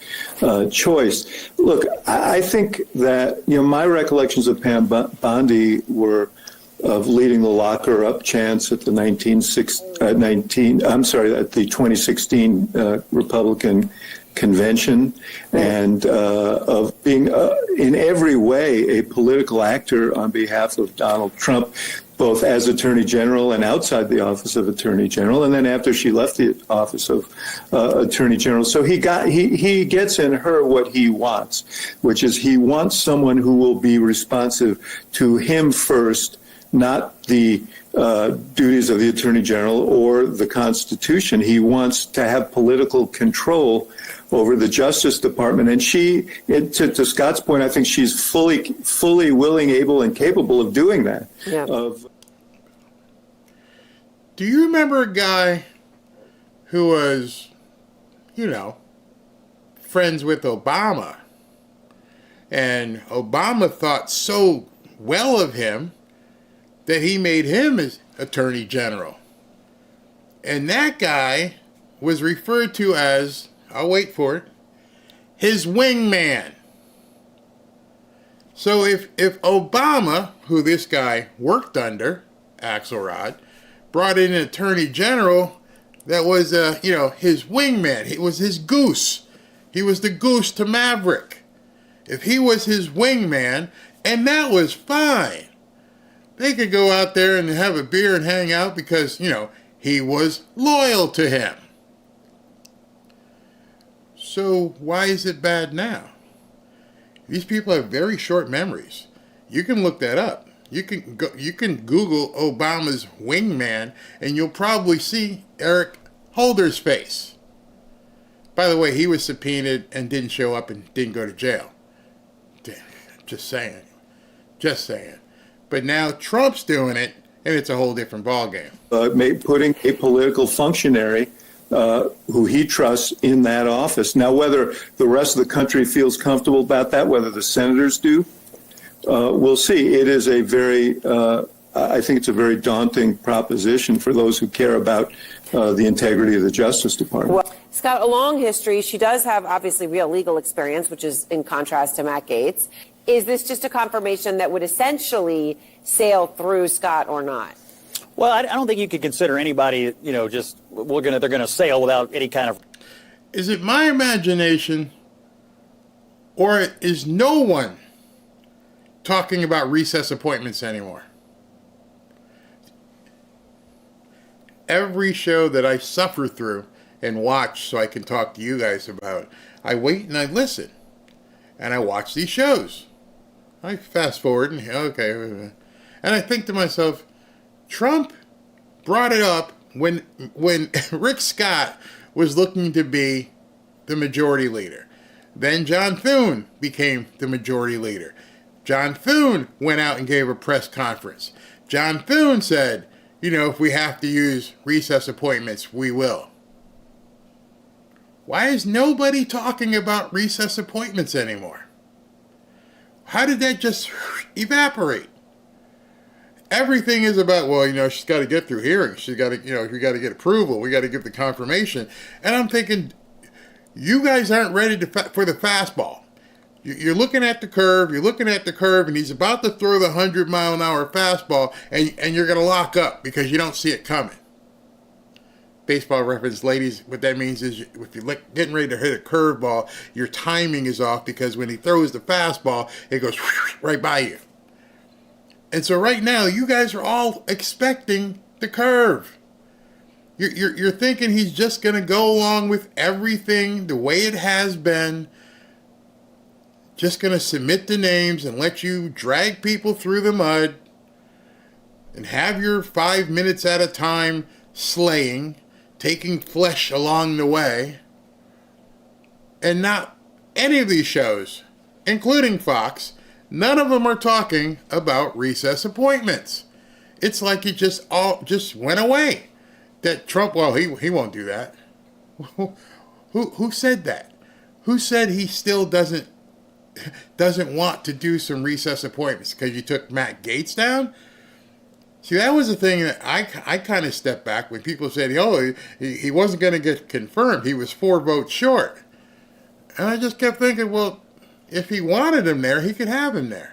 choice. Look, I think that, my recollections of Pam Bondi were of leading the locker-up chants at the 2016 Republican convention, and of being in every way a political actor on behalf of Donald Trump, both as Attorney General and outside the office of Attorney General, and then after she left the office of Attorney General. So he gets in her what he wants, which is he wants someone who will be responsive to him first, not the duties of the Attorney General or the Constitution. He wants to have political control over the Justice Department. And to Scott's point, I think she's fully willing, able, and capable of doing that. Yeah. Do you remember a guy who was, friends with Obama? And Obama thought so well of him that he made him as Attorney General. And that guy was referred to as, I'll wait for it, his wingman. So if Obama, who this guy worked under, Axelrod, brought in an Attorney General that was, his wingman, it was his goose. He was the goose to Maverick. If he was his wingman, and that was fine. They could go out there and have a beer and hang out because, he was loyal to him. So why is it bad now? These people have very short memories. You can look that up. You can Google Obama's wingman, and you'll probably see Eric Holder's face. By the way, he was subpoenaed and didn't show up and didn't go to jail. Just saying. But now Trump's doing it, and it's a whole different ballgame. Putting a political functionary who he trusts in that office. Now, whether the rest of the country feels comfortable about that, whether the senators do, we'll see. It is a very, I think it's a very daunting proposition for those who care about the integrity of the Justice Department. Well, Scott, a long history. She does have obviously real legal experience, which is in contrast to Matt Gaetz. Is this just a confirmation that would essentially sail through, Scott, or not? Well, I don't think you could consider anybody, just they're gonna sail without any kind of. Is it my imagination, or is no one talking about recess appointments anymore? Every show that I suffer through and watch so I can talk to you guys about, I wait and I listen. And I watch these shows. I fast forward and, okay. And I think to myself, Trump brought it up when Rick Scott was looking to be the majority leader. Then John Thune became the majority leader. John Thune went out and gave a press conference. John Thune said, if we have to use recess appointments, we will. Why is nobody talking about recess appointments anymore? How did that just evaporate? Everything is about, she's got to get through hearings. She's got to, we got to get approval. We got to give the confirmation. And I'm thinking, you guys aren't ready for the fastball. You're looking at the curve, and he's about to throw the 100-mile-an-hour fastball, and you're going to lock up because you don't see it coming. Baseball reference, ladies, what that means is if you're getting ready to hit a curveball, your timing is off because when he throws the fastball, it goes right by you. And so right now, you guys are all expecting the curve. You're thinking he's just going to go along with everything the way it has been, just going to submit the names and let you drag people through the mud and have your 5 minutes at a time slaying, taking flesh along the way. And not any of these shows, including Fox, none of them are talking about recess appointments. It's like it just went away. That Trump, he won't do that. Who said that? Who said he still doesn't want to do some recess appointments because you took Matt Gaetz down? See, that was the thing that I kind of stepped back when people said, he wasn't going to get confirmed. He was 4 votes short. And I just kept thinking, well, if he wanted him there, he could have him there.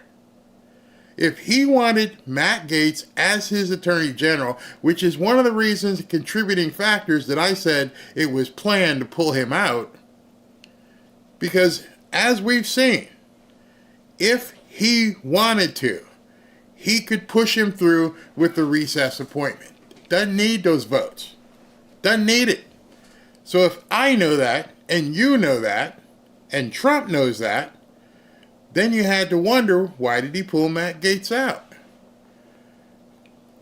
If he wanted Matt Gaetz as his attorney general, which is one of the reasons, contributing factors that I said it was planned to pull him out, because as we've seen, if he wanted to, he could push him through with the recess appointment. Doesn't need those votes. Doesn't need it. So if I know that, and you know that, and Trump knows that, then you had to wonder, why did he pull Matt Gaetz out?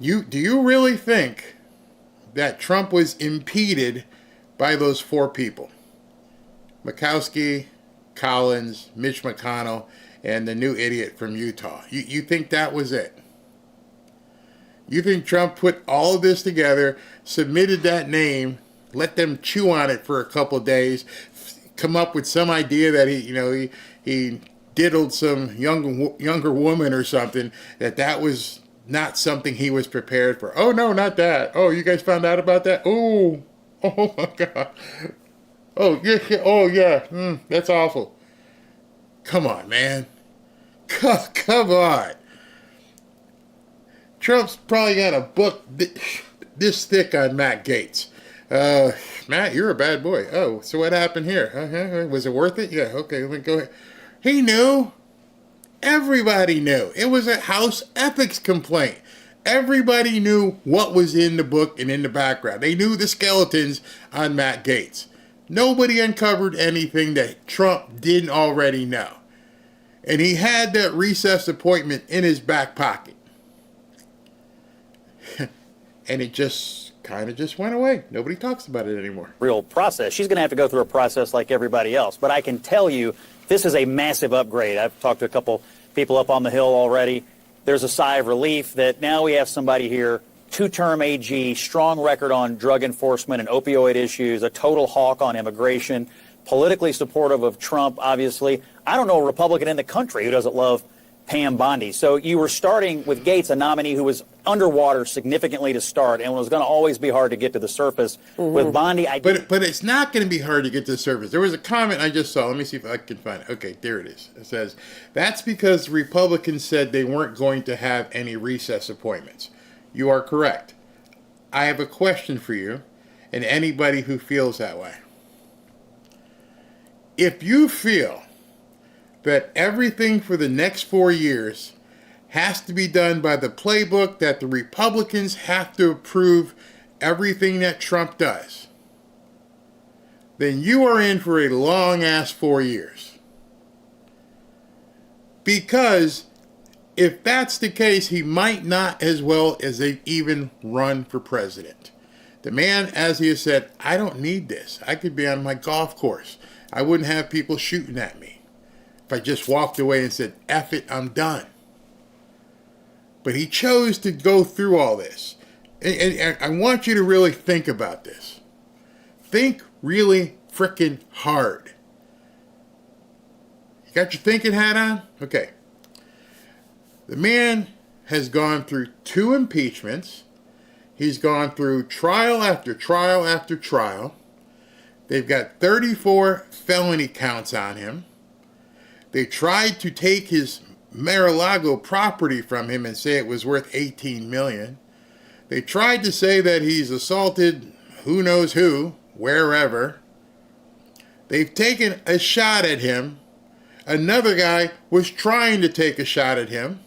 Do you really think that Trump was impeded by those 4 people? Murkowski, Collins, Mitch McConnell, and the new idiot from Utah. You think that was it? You think Trump put all of this together, submitted that name, let them chew on it for a couple of days, come up with some idea that he diddled some younger woman or something, that was not something he was prepared for. Oh, no, not that. Oh, you guys found out about that? Oh my God. Oh, yeah. That's awful. Come on, man. Come on. Trump's probably got a book this thick on Matt Gaetz. Matt, you're a bad boy. Oh, so what happened here? Was it worth it? Yeah, okay, let me go ahead. He knew. Everybody knew. It was a House ethics complaint. Everybody knew what was in the book and in the background. They knew the skeletons on Matt Gaetz. Nobody uncovered anything that Trump didn't already know. And he had that recess appointment in his back pocket. And it just kind of just went away. Nobody talks about it anymore. Real process. She's going to have to go through a process like everybody else. But I can tell you, this is a massive upgrade. I've talked to a couple people up on the Hill already. there's a sigh of relief that now we have somebody here, two-term AG, strong record on drug enforcement and opioid issues, a total hawk on immigration, politically supportive of Trump, obviously. I don't know a Republican in the country who doesn't love Pam Bondi. So you were starting with Gaetz, a nominee who was underwater significantly to start and was going to always be hard to get to the surface. With Bondi, But it's not going to be hard to get to the surface. There was a comment I just saw. Let me see if I can find it. Okay, there it is. It says, that's because Republicans said they weren't going to have any recess appointments. You are correct. I have a question for you and anybody who feels that way. If you feel that everything for the next 4 years has to be done by the playbook, that the Republicans have to approve everything that Trump does, then you are in for a long-ass 4 years. Because if that's the case, he might not as well as even run for president. The man, as he has said, I don't need this. I could be on my golf course. I wouldn't have people shooting at me if I just walked away and said, F it, I'm done. But he chose to go through all this. And I want you to really think about this. Think really frickin' hard. You got your thinking hat on? Okay. The man has gone through 2 impeachments. He's gone through trial after trial after trial. They've got 34 felony counts on him. They tried to take his Mar-a-Lago property from him and say it was worth $18 million. They tried to say that he's assaulted who knows who, wherever. They've taken a shot at him. Another guy was trying to take a shot at him.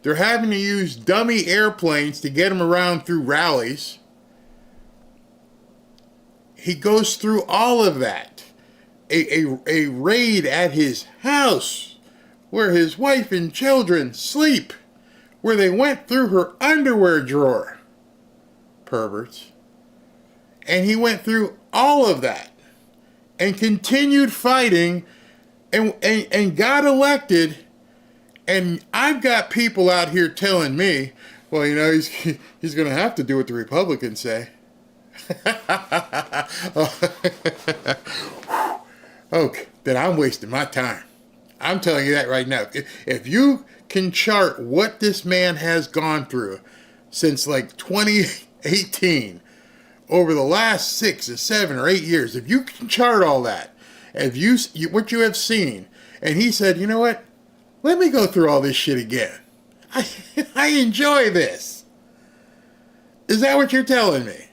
They're having to use dummy airplanes to get him around through rallies. He goes through all of that. A raid at his house where his wife and children sleep, where they went through her underwear drawer. Perverts. And he went through all of that and continued fighting and got elected. And I've got people out here telling me, well, you know, he's going to have to do what the Republicans say. Okay, then I'm wasting my time. I'm telling you that right now. If you can chart what this man has gone through since like 2018, over the last 6 or 7 or 8 years, if you can chart all that, if you what you have seen, and he said, you know what? Let me go through all this shit again. I enjoy this. Is that what you're telling me?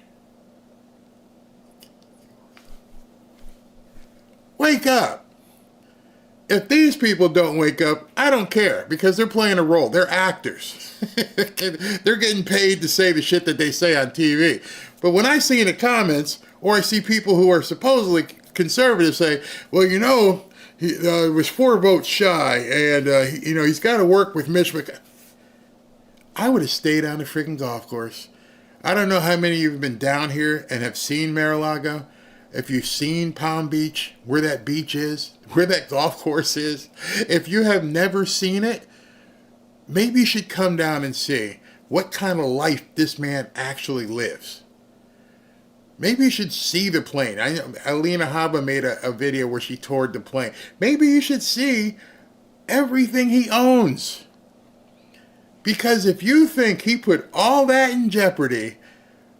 Wake up. If these people don't wake up, I don't care, because they're playing a role. They're actors. They're getting paid to say the shit that they say on TV. But when I see in the comments, or I see people who are supposedly conservative say, well, you know, he was 4 votes shy, and, you know, he's got to work with Mitch McConnell. I would have stayed on the freaking golf course. I don't know how many of you have been down here and have seen Mar-a-Lago. If you've seen Palm Beach, where that beach is, where that golf course is, if you have never seen it, maybe you should come down and see what kind of life this man actually lives. Maybe you should see the plane. I know Alina Habba made a video where she toured the plane. Maybe you should see everything he owns. Because if you think he put all that in jeopardy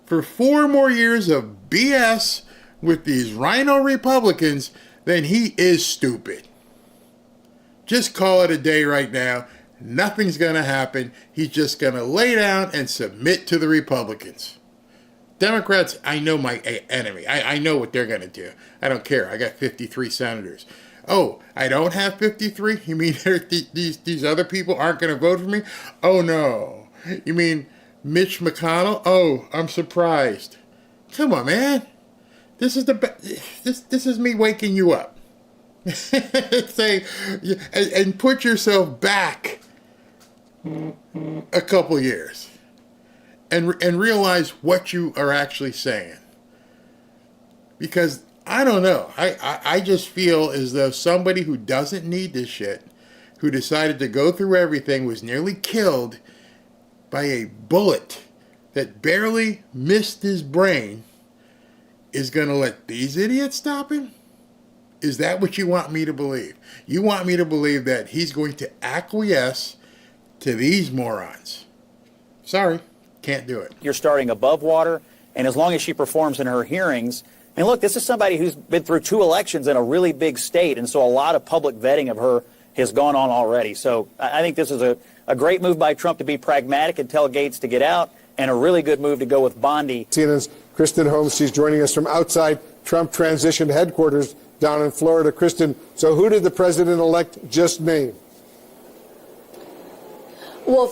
for 4 more years of BS with these rhino Republicans, then he is stupid. Just call it a day right now. Nothing's going to happen. He's just going to lay down and submit to the Republicans. Democrats, I know my enemy. I know what they're going to do. I don't care. I got 53 senators. Oh, I don't have 53? You mean these other people aren't going to vote for me? Oh, no. You mean Mitch McConnell? Oh, I'm surprised. Come on, man. This is this is me waking you up. Say, and put yourself back a couple years and realize what you are actually saying. Because I don't know. I just feel as though somebody who doesn't need this shit, who decided to go through everything, was nearly killed by a bullet that barely missed his brain, is going to let these idiots stop him? Is that what you want me to believe? You want me to believe that he's going to acquiesce to these morons? Sorry, can't do it. You're starting above water, and as long as she performs in her hearings, and look, this is somebody who's been through 2 elections in a really big state, and so a lot of public vetting of her has gone on already. So I think this is a great move by Trump to be pragmatic and tell Gaetz to get out, and a really good move to go with Bondi. CNN's Kristen Holmes, she's joining us from outside Trump transition headquarters down in Florida. Kristen, so who did the president-elect just name? Well,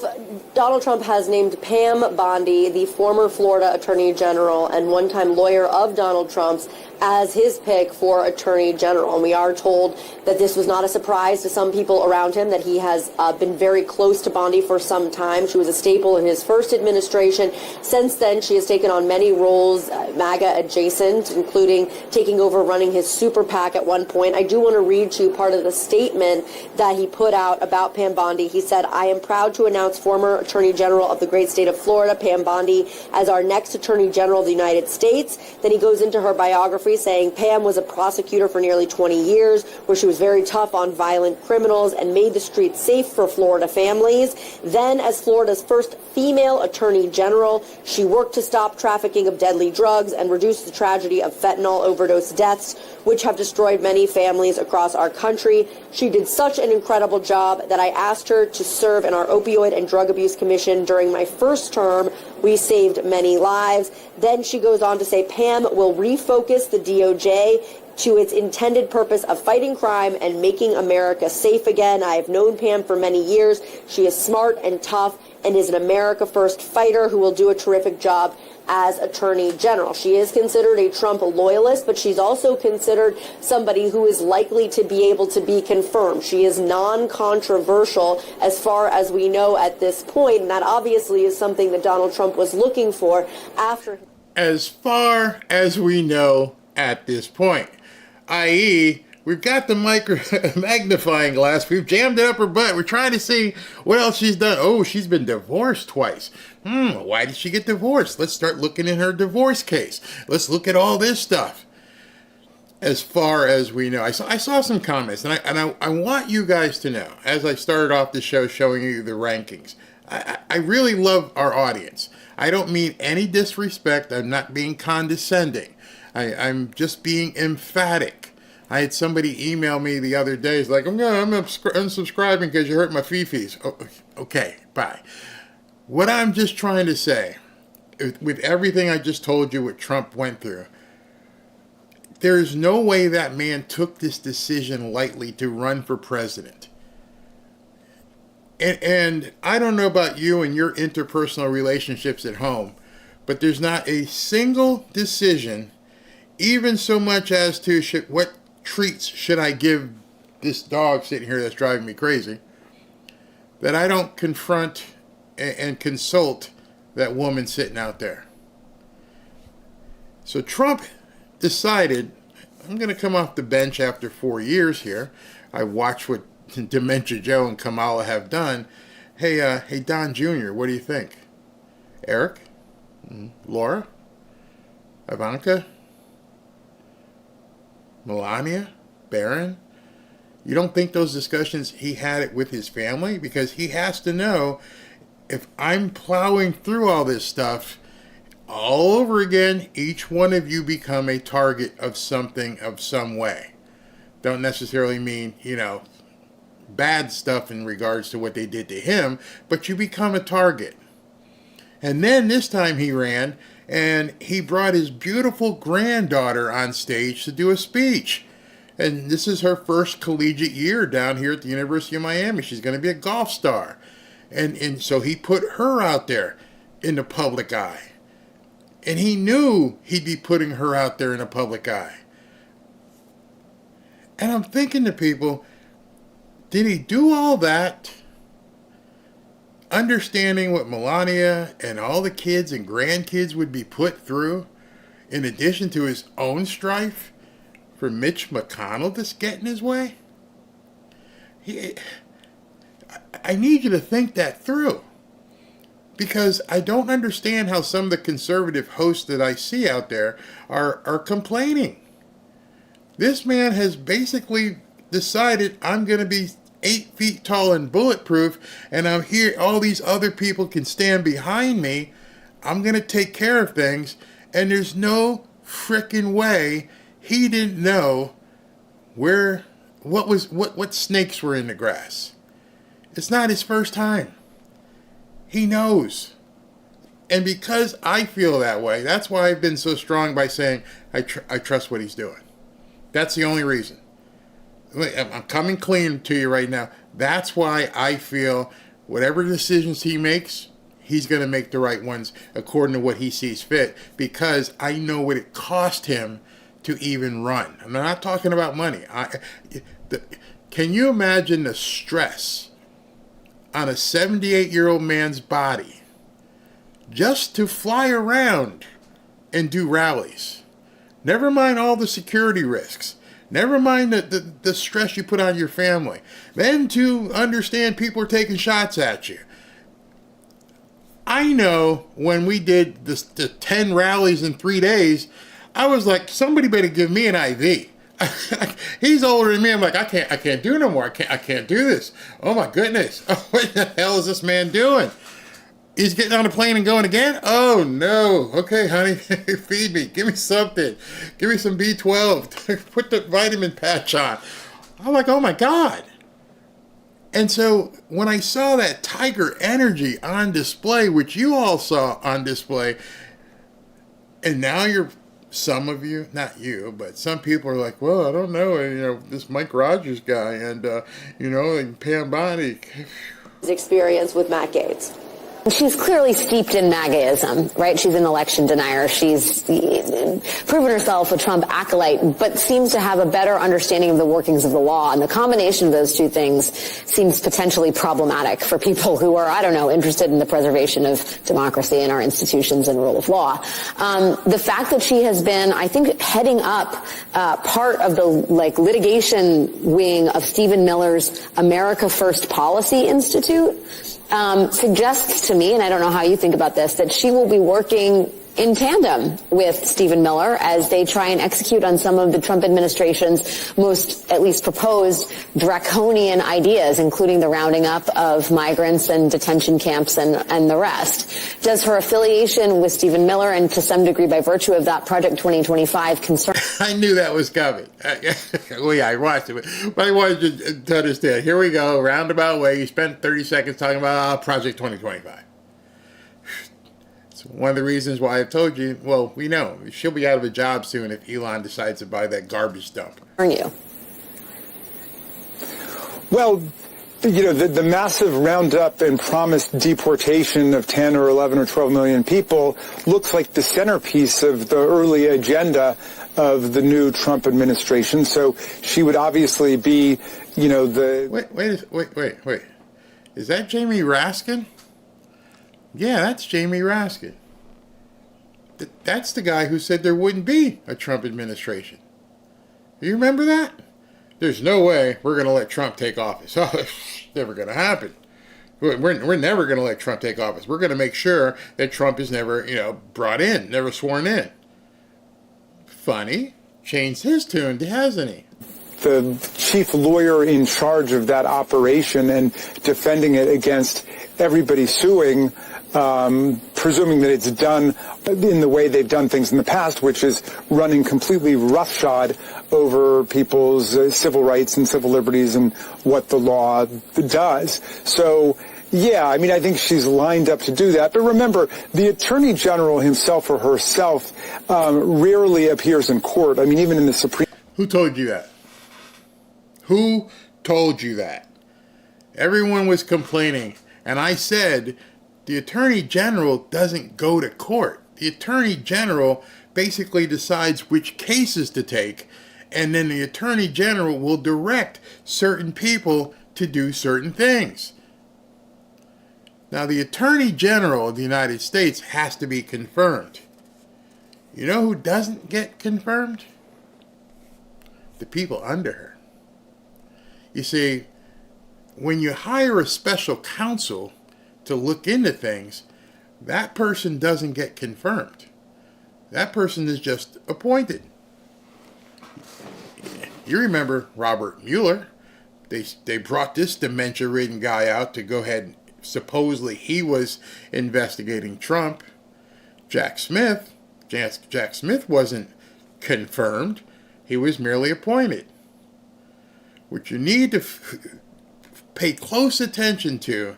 Donald Trump has named Pam Bondi, the former Florida Attorney General and one-time lawyer of Donald Trump's, as his pick for Attorney General. And we are told that this was not a surprise to some people around him, that he has been very close to Bondi for some time. She was a staple in his first administration. Since then, she has taken on many roles, MAGA adjacent, including taking over running his super PAC at one point. I do want to read to you part of the statement that he put out about Pam Bondi. He said, "I am proud to announce former Attorney General of the great state of Florida, Pam Bondi, as our next Attorney General of the United States." Then he goes into her biography saying Pam was a prosecutor for nearly 20 years, where she was very tough on violent criminals and made the streets safe for Florida families. Then, as Florida's first female Attorney General, she worked to stop trafficking of deadly drugs and reduce the tragedy of fentanyl overdose deaths, which have destroyed many families across our country. She did such an incredible job that I asked her to serve in our Opioid and Drug Abuse Commission during my first term. We saved many lives. Then she goes on to say Pam will refocus the DOJ to its intended purpose of fighting crime and making America safe again. I have known Pam for many years. She is smart and tough and is an America First fighter who will do a terrific job as Attorney General. She is considered a Trump loyalist, but she's also considered somebody who is likely to be able to be confirmed. She is non-controversial as far as we know at this point, and that obviously is something that Donald Trump was looking for after. As far as we know at this point, i.e., we've got the magnifying glass. We've jammed it up her butt. We're trying to see what else she's done. Oh, she's been divorced twice. Why did she get divorced? Let's start looking in her divorce case. Let's look at all this stuff. As far as we know, I saw some comments, and I want you guys to know, as I started off the show showing you the rankings, I really love our audience. I don't mean any disrespect. I'm not being condescending. I'm just being emphatic. I had somebody email me the other day. It's like, I'm unsubscribing because you hurt my fifis. Oh, okay, bye. What I'm just trying to say, with everything I just told you what Trump went through, there's no way that man took this decision lightly to run for president. And I don't know about you and your interpersonal relationships at home, but there's not a single decision, even so much as to what treats should I give this dog sitting here that's driving me crazy, that I don't confront and consult that woman sitting out there. So Trump decided, I'm going to come off the bench after 4 years here. I watched what Dementia Joe and Kamala have done. Hey, Don Jr., what do you think? Eric? Laura? Ivanka? Melania? Barron? You don't think those discussions he had it with his family? Because he has to know, if I'm plowing through all this stuff all over again, each one of you become a target of something of some way. Don't necessarily mean, bad stuff in regards to what they did to him, but you become a target. And then this time he ran, and he brought his beautiful granddaughter on stage to do a speech. And this is her first collegiate year down here at the University of Miami. She's going to be a golf star. And so he put her out there in the public eye. And he knew he'd be putting her out there in the public eye. And I'm thinking to people, did he do all that understanding what Melania and all the kids and grandkids would be put through, in addition to his own strife, for Mitch McConnell to get in his way? I need you to think that through. Because I don't understand how some of the conservative hosts that I see out there are complaining. This man has basically decided, I'm going to be 8 feet tall and bulletproof, and I'm here, all these other people can stand behind me. I'm going to take care of things, and there's no frickin' way he didn't know what snakes were in the grass. It's not his first time. He knows. And because I feel that way, that's why I've been so strong by saying I trust what he's doing. That's the only reason. I'm coming clean to you right now. That's why I feel whatever decisions he makes, he's going to make the right ones according to what he sees fit, because I know what it cost him to even run. I'm not talking about money. Can you imagine the stress on a 78-year-old man's body just to fly around and do rallies? Never mind all the security risks. Never mind the stress you put on your family. Then to understand people are taking shots at you. I know when we did the 10 rallies in 3 days, I was like, somebody better give me an IV. He's older than me. I'm like, I can't do no more. I can't do this. Oh my goodness. What the hell is this man doing? He's getting on a plane and going again? Oh no. Okay, honey, feed me. Give me something. Give me some B12. Put the vitamin patch on. I'm like, oh my God. And so when I saw that tiger energy on display, which you all saw on display, and now some of you, not you, but some people are like, well, I don't know, this Mike Rogers guy and, and Pam Bondi. Experience with Matt Gaetz. She's clearly steeped in MAGAism, right? She's an election denier. She's proven herself a Trump acolyte, but seems to have a better understanding of the workings of the law. And the combination of those two things seems potentially problematic for people who are, interested in the preservation of democracy and our institutions and rule of law. The fact that she has been, I think, heading up part of the litigation wing of Stephen Miller's America First Policy Institute suggests to me, and I don't know how you think about this, that she will be working in tandem with Stephen Miller as they try and execute on some of the Trump administration's most, at least proposed, draconian ideas, including the rounding up of migrants and detention camps and the rest. Does her affiliation with Stephen Miller, and to some degree by virtue of that, Project 2025 concern? I knew that was coming. Well, yeah, I watched it. But I wanted you to understand. Here we go, roundabout way. You spent 30 seconds talking about Project 2025. It's one of the reasons why I've told you, well, we know. She'll be out of a job soon if Elon decides to buy that garbage dump. Are you? Well, the massive roundup and promised deportation of 10 or 11 or 12 million people looks like the centerpiece of the early agenda of the new Trump administration. So she would obviously be, the... Wait. Is that Jamie Raskin? Yeah, that's Jamie Raskin. That's the guy who said there wouldn't be a Trump administration. You remember that? There's no way we're going to let Trump take office. Oh, it's never going to happen. We're never going to let Trump take office. We're going to make sure that Trump is never, brought in, never sworn in. Funny. Changed his tune, hasn't he? The chief lawyer in charge of that operation and defending it against everybody suing, presuming that it's done in the way they've done things in the past, which is running completely roughshod over people's civil rights and civil liberties and what the law does. So, yeah, I think she's lined up to do that. But remember, the Attorney General himself or herself rarely appears in court. Even in the Supreme... Who told you that? Who told you that? Everyone was complaining. And I said, the Attorney General doesn't go to court. The Attorney General basically decides which cases to take, and then the Attorney General will direct certain people to do certain things. Now, the Attorney General of the United States has to be confirmed. You know who doesn't get confirmed? The people under her. You see, when you hire a special counsel to look into things, that person doesn't get confirmed. That person is just appointed. You remember Robert Mueller. They brought this dementia-ridden guy out to go ahead and supposedly he was investigating Trump. Jack Smith wasn't confirmed. He was merely appointed. What you need to pay close attention to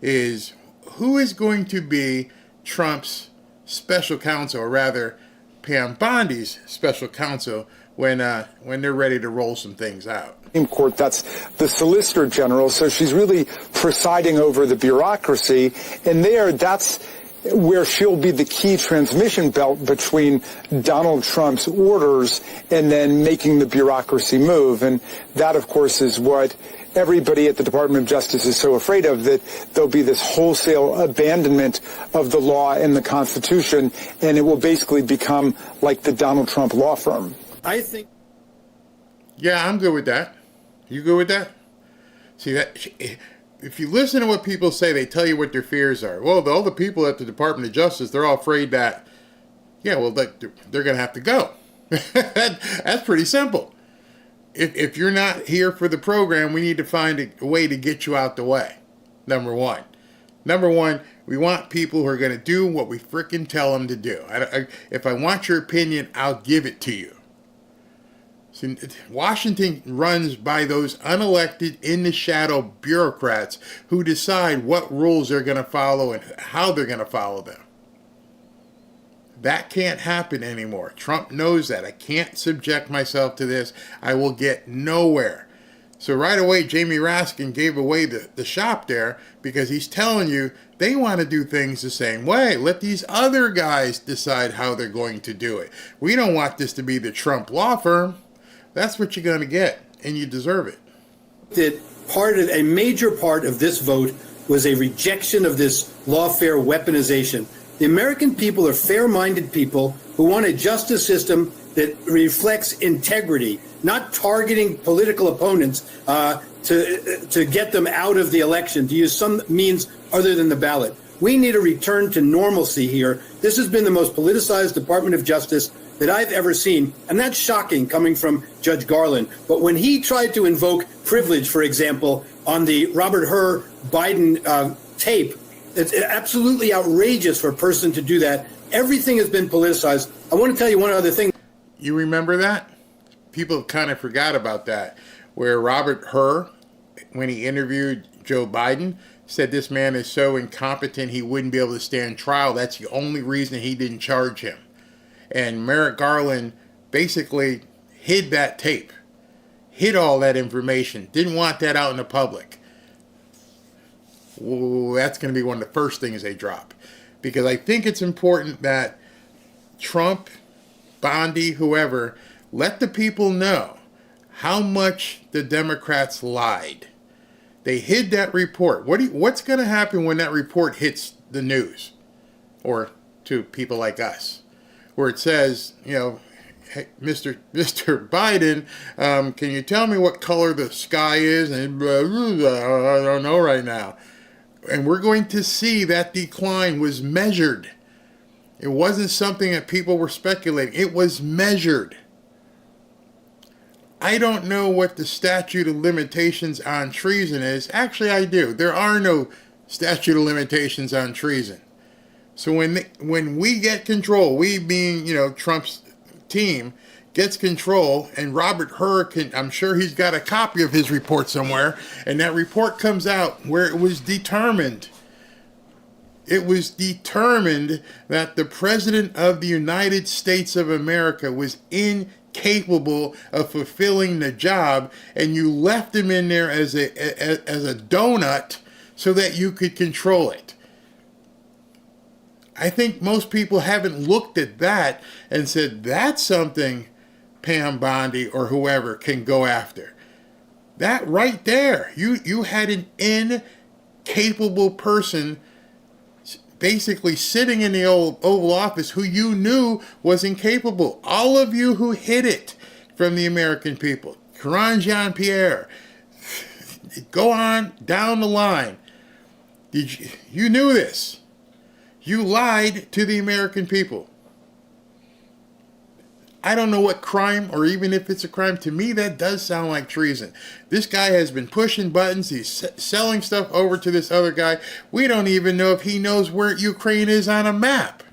is who is going to be Trump's special counsel, or rather Pam Bondi's special counsel, when they're ready to roll some things out. Supreme Court, that's the Solicitor General, so she's really presiding over the bureaucracy, and that's where she'll be the key transmission belt between Donald Trump's orders and then making the bureaucracy move. And that, of course, is what everybody at the Department of Justice is so afraid of, that there'll be this wholesale abandonment of the law and the Constitution, and it will basically become like the Donald Trump law firm. I think. Yeah, I'm good with that. You good with that? See, that if you listen to what people say, they tell you what their fears are. Well, all the people at the Department of Justice, they're all afraid that, they're going to have to go. That's pretty simple. If you're not here for the program, we need to find a way to get you out the way. Number one, we want people who are going to do what we frickin' tell them to do. If I want your opinion, I'll give it to you. See, Washington runs by those unelected, in-the-shadow bureaucrats who decide what rules they're going to follow and how they're going to follow them. That can't happen anymore. Trump knows that. I can't subject myself to this. I will get nowhere. So right away, Jamie Raskin gave away the shop there because he's telling you they want to do things the same way. Let these other guys decide how they're going to do it. We don't want this to be the Trump law firm. That's what you're going to get, and you deserve it. That a major part of this vote was a rejection of this lawfare weaponization. The American people are fair-minded people who want a justice system that reflects integrity, not targeting political opponents to get them out of the election, to use some means other than the ballot. We need a return to normalcy here. This has been the most politicized Department of Justice that I've ever seen, and that's shocking coming from Judge Garland. But when he tried to invoke privilege, for example, on the Robert Hur Biden tape, it's absolutely outrageous for a person to do that. Everything has been politicized. I want to tell you one other thing. You remember that? People kind of forgot about that, where Robert Hur, when he interviewed Joe Biden, said this man is so incompetent he wouldn't be able to stand trial. That's the only reason he didn't charge him. And Merrick Garland basically hid that tape, hid all that information, didn't want that out in the public. Ooh, that's going to be one of the first things they drop. Because I think it's important that Trump, Bondi, whoever, let the people know how much the Democrats lied. They hid that report. What's going to happen when that report hits the news? Or to people like us? Where it says, hey, Mr. Biden, can you tell me what color the sky is? And I don't know right now. And we're going to see that decline was measured. It wasn't something that people were speculating. It was measured. I don't know what the statute of limitations on treason is. Actually, I do. There are no statute of limitations on treason. So when we get control, we being, Trump's team, gets control, and Robert Hur I'm sure he's got a copy of his report somewhere, and that report comes out where it was determined that the President of the United States of America was incapable of fulfilling the job, and you left him in there as a donut so that you could control it. I think most people haven't looked at that and said, that's something Pam Bondi or whoever can go after. That right there, you had an incapable person basically sitting in the Oval Office who you knew was incapable. All of you who hid it from the American people, Karine Jean-Pierre, go on down the line. You knew this. You lied to the American people. I don't know what crime, or even if it's a crime. To me, that does sound like treason. This guy has been pushing buttons. He's selling stuff over to this other guy. We don't even know if he knows where Ukraine is on a map.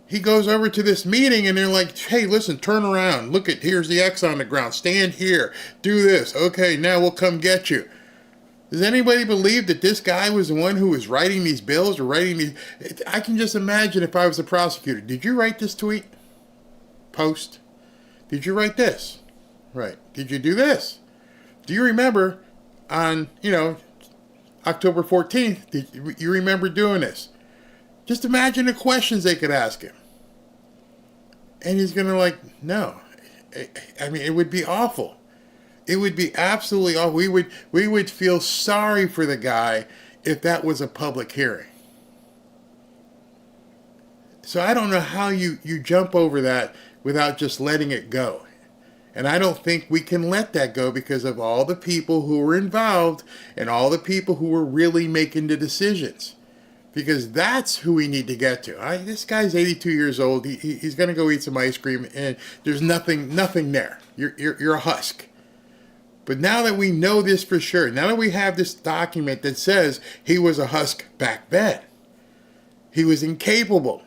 He goes over to this meeting and they're like, hey, listen, turn around. Look at, here's the X on the ground. Stand here. Do this. Okay, now we'll come get you. Does anybody believe that this guy was the one who was writing these bills or writing these? I can just imagine if I was a prosecutor. Did you write this tweet? Post? Did you write this? Right. Did you do this? Do you remember on, October 14th, did you remember doing this? Just imagine the questions they could ask him. And he's going to no. I mean, it would be awful. It would be absolutely awful. We would feel sorry for the guy if that was a public hearing. So I don't know how you jump over that without just letting it go. And I don't think we can let that go because of all the people who were involved and all the people who were really making the decisions. Because that's who we need to get to. This guy's 82 years old. He's going to go eat some ice cream, and there's nothing there. You're a husk. But now that we know this for sure, now that we have this document that says he was a husk back then, he was incapable.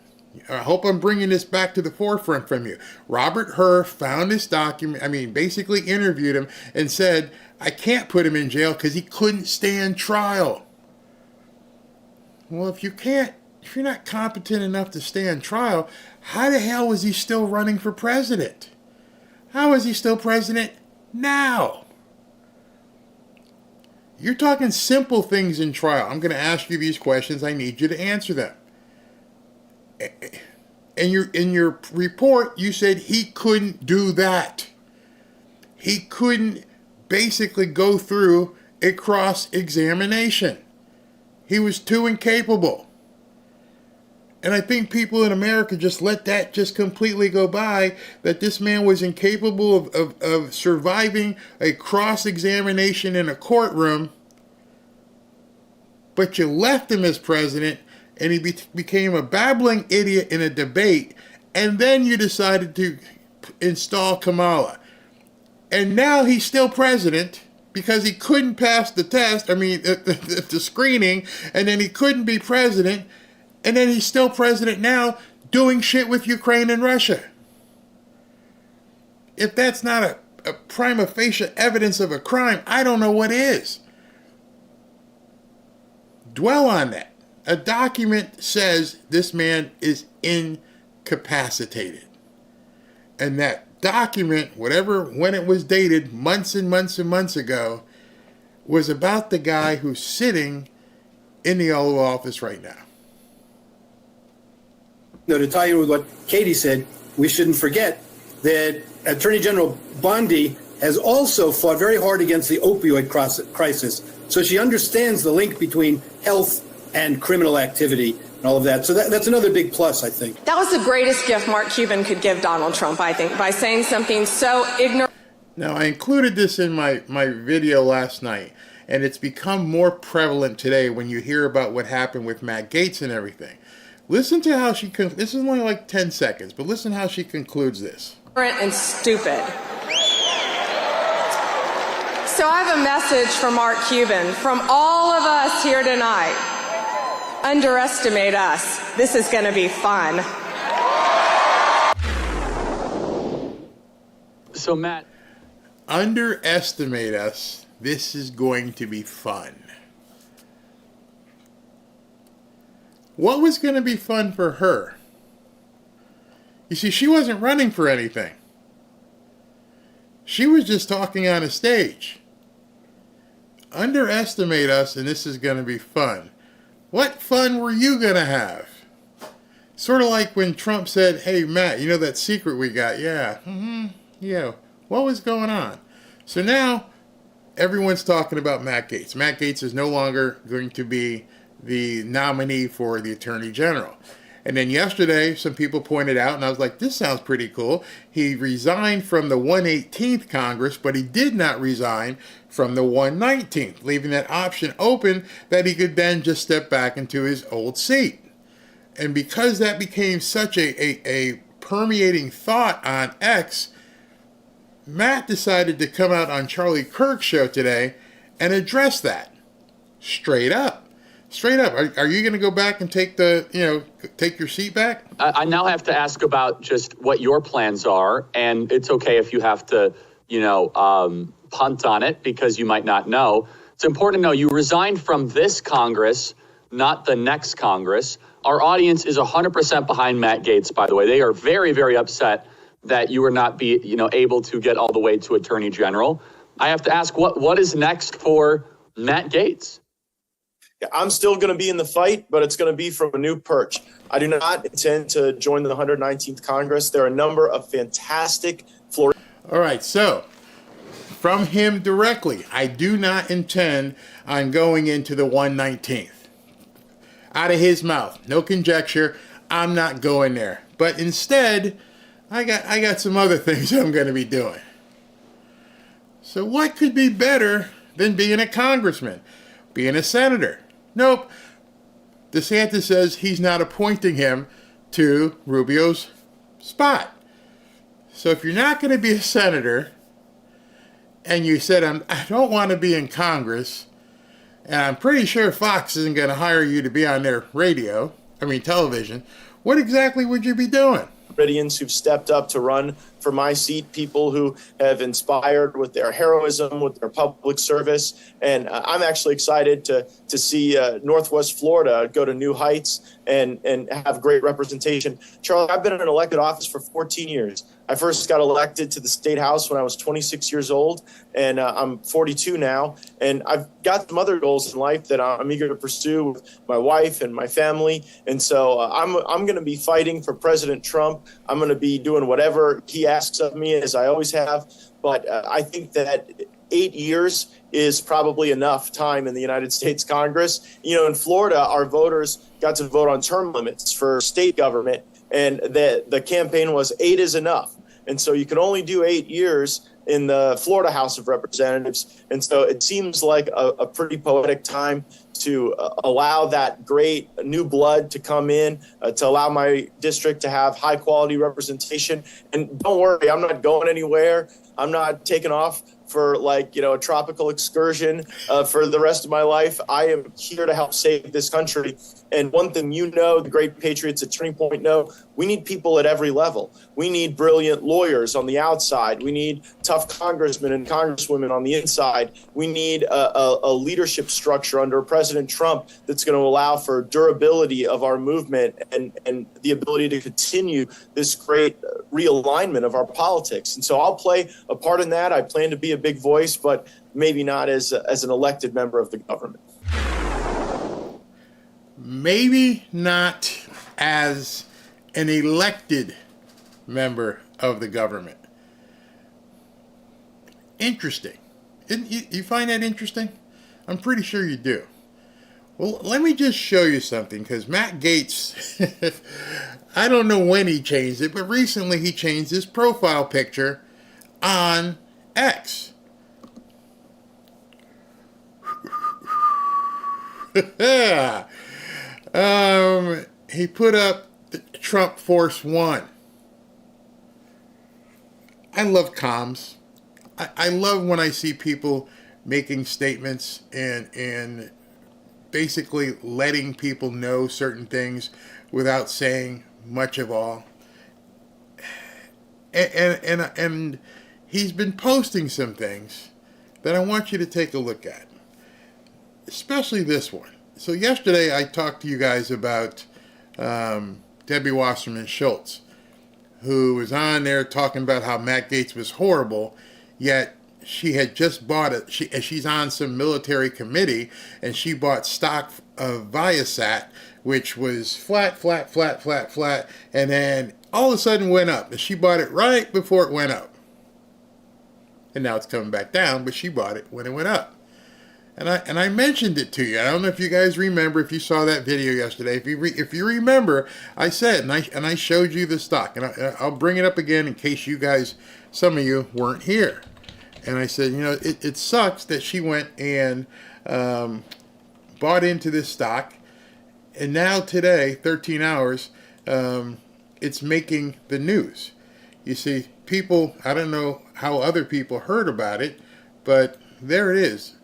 I hope I'm bringing this back to the forefront from you. Robert Hur found this document, basically interviewed him and said, I can't put him in jail because he couldn't stand trial. Well, if you're not competent enough to stand trial, how the hell was he still running for president? How is he still president now? You're talking simple things in trial. I'm going to ask you these questions. I need you to answer them. And in your report, you said he couldn't do that. He couldn't basically go through a cross-examination. He was too incapable. And I think people in America just let that just completely go by, that this man was incapable of surviving a cross-examination in a courtroom, but you left him as president, and he became a babbling idiot in a debate, and then you decided to install Kamala. And now he's still president, because he couldn't pass the test, the screening, and then he couldn't be president, and then he's still president now doing shit with Ukraine and Russia. If that's not a prima facie evidence of a crime, I don't know what is. Dwell on that. A document says this man is incapacitated. And that document, when it was dated months and months and months ago, was about the guy who's sitting in the Oval Office right now. Now, to tie in with what Katie said, we shouldn't forget that Attorney General Bondi has also fought very hard against the opioid crisis. So she understands the link between health and criminal activity and all of that. So that's another big plus, I think. That was the greatest gift Mark Cuban could give Donald Trump, I think, by saying something so ignorant. Now, I included this in my video last night, and it's become more prevalent today when you hear about what happened with Matt Gaetz and everything. Listen to how this is only like 10 seconds, but listen how she concludes this. And stupid. So I have a message for Mark Cuban from all of us here tonight. Underestimate us. This is going to be fun. So, Matt. Underestimate us. This is going to be fun. What was going to be fun for her? You see, she wasn't running for anything. She was just talking on a stage. Underestimate us, and this is going to be fun. What fun were you going to have? Sort of like when Trump said, hey, Matt, you know that secret we got? Yeah. Yeah. What was going on? So now everyone's talking about Matt Gaetz. Matt Gaetz is no longer going to be the nominee for the Attorney General. And then yesterday, some people pointed out, and I was like, this sounds pretty cool. He resigned from the 118th Congress, but he did not resign from the 119th, leaving that option open that he could then just step back into his old seat. And because that became such a permeating thought on X, Matt decided to come out on Charlie Kirk's show today and address that straight up. Straight up. Are you going to go back and take your seat back? I now have to ask about just what your plans are, and it's okay if you have to, punt on it because you might not know. It's important to know you resigned from this Congress, not the next Congress. Our audience is 100% behind Matt Gaetz, by the way. They are very, very upset that you were not able to get all the way to Attorney General. I have to ask, what is next for Matt Gaetz? Yeah, I'm still going to be in the fight, but it's going to be from a new perch. I do not intend to join the 119th Congress. There are a number of fantastic Florida. All right, so from him directly, I do not intend on going into the 119th. Out of his mouth, no conjecture, I'm not going there. But instead, I got some other things I'm going to be doing. So what could be better than being a congressman, being a senator? Nope. DeSantis says he's not appointing him to Rubio's spot. So if you're not going to be a senator, and you said, I don't want to be in Congress, and I'm pretty sure Fox isn't going to hire you to be on their television, what exactly would you be doing? Floridians who've stepped up to run for my seat, people who have inspired with their heroism, with their public service. And I'm actually excited to see Northwest Florida go to new heights and have great representation. Charlie, I've been in an elected office for 14 years. I first got elected to the state house when I was 26 years old, and I'm 42 now. And I've got some other goals in life that I'm eager to pursue with my wife and my family. And so I'm going to be fighting for President Trump. I'm going to be doing whatever he asks of me, as I always have. But I think that 8 years is probably enough time in the United States Congress. In Florida, our voters got to vote on term limits for state government, and the campaign was 8 is enough. And so you can only do 8 years in the Florida House of Representatives. And so it seems like a pretty poetic time to allow that great new blood to come in, to allow my district to have high quality representation. And don't worry, I'm not going anywhere. I'm not taking off for a tropical excursion for the rest of my life. I am here to help save this country. And one thing the great patriots at Turning Point know, we need people at every level. We need brilliant lawyers on the outside. We need tough congressmen and congresswomen on the inside. We need a leadership structure under President Trump that's going to allow for durability of our movement and the ability to continue this great realignment of our politics. And so I'll play a part in that. I plan to be a big voice, but maybe not as an elected member of the government. Maybe not as an elected member of the government. Interesting. You find that interesting? I'm pretty sure you do. Well, let me just show you something, because Matt Gaetz, I don't know when he changed it, but recently he changed his profile picture on X. He put up the Trump Force One. I love comms. I love when I see people making statements and basically letting people know certain things without saying much of all. And he's been posting some things that I want you to take a look at, especially this one. So yesterday I talked to you guys about Debbie Wasserman Schultz, who was on there talking about how Matt Gaetz was horrible, yet she had just bought it. She's on some military committee, and she bought stock of Viasat, which was flat, and then all of a sudden went up. And she bought it right before it went up. And now it's coming back down, but she bought it when it went up. And I mentioned it to you. I don't know if you guys remember, if you saw that video yesterday. If you remember, I said, and I showed you the stock. And I'll bring it up again in case you guys, some of you, weren't here. And I said, you know, it sucks that she went and bought into this stock. And now today, 13 hours, it's making the news. You see, people, I don't know how other people heard about it, but there it is.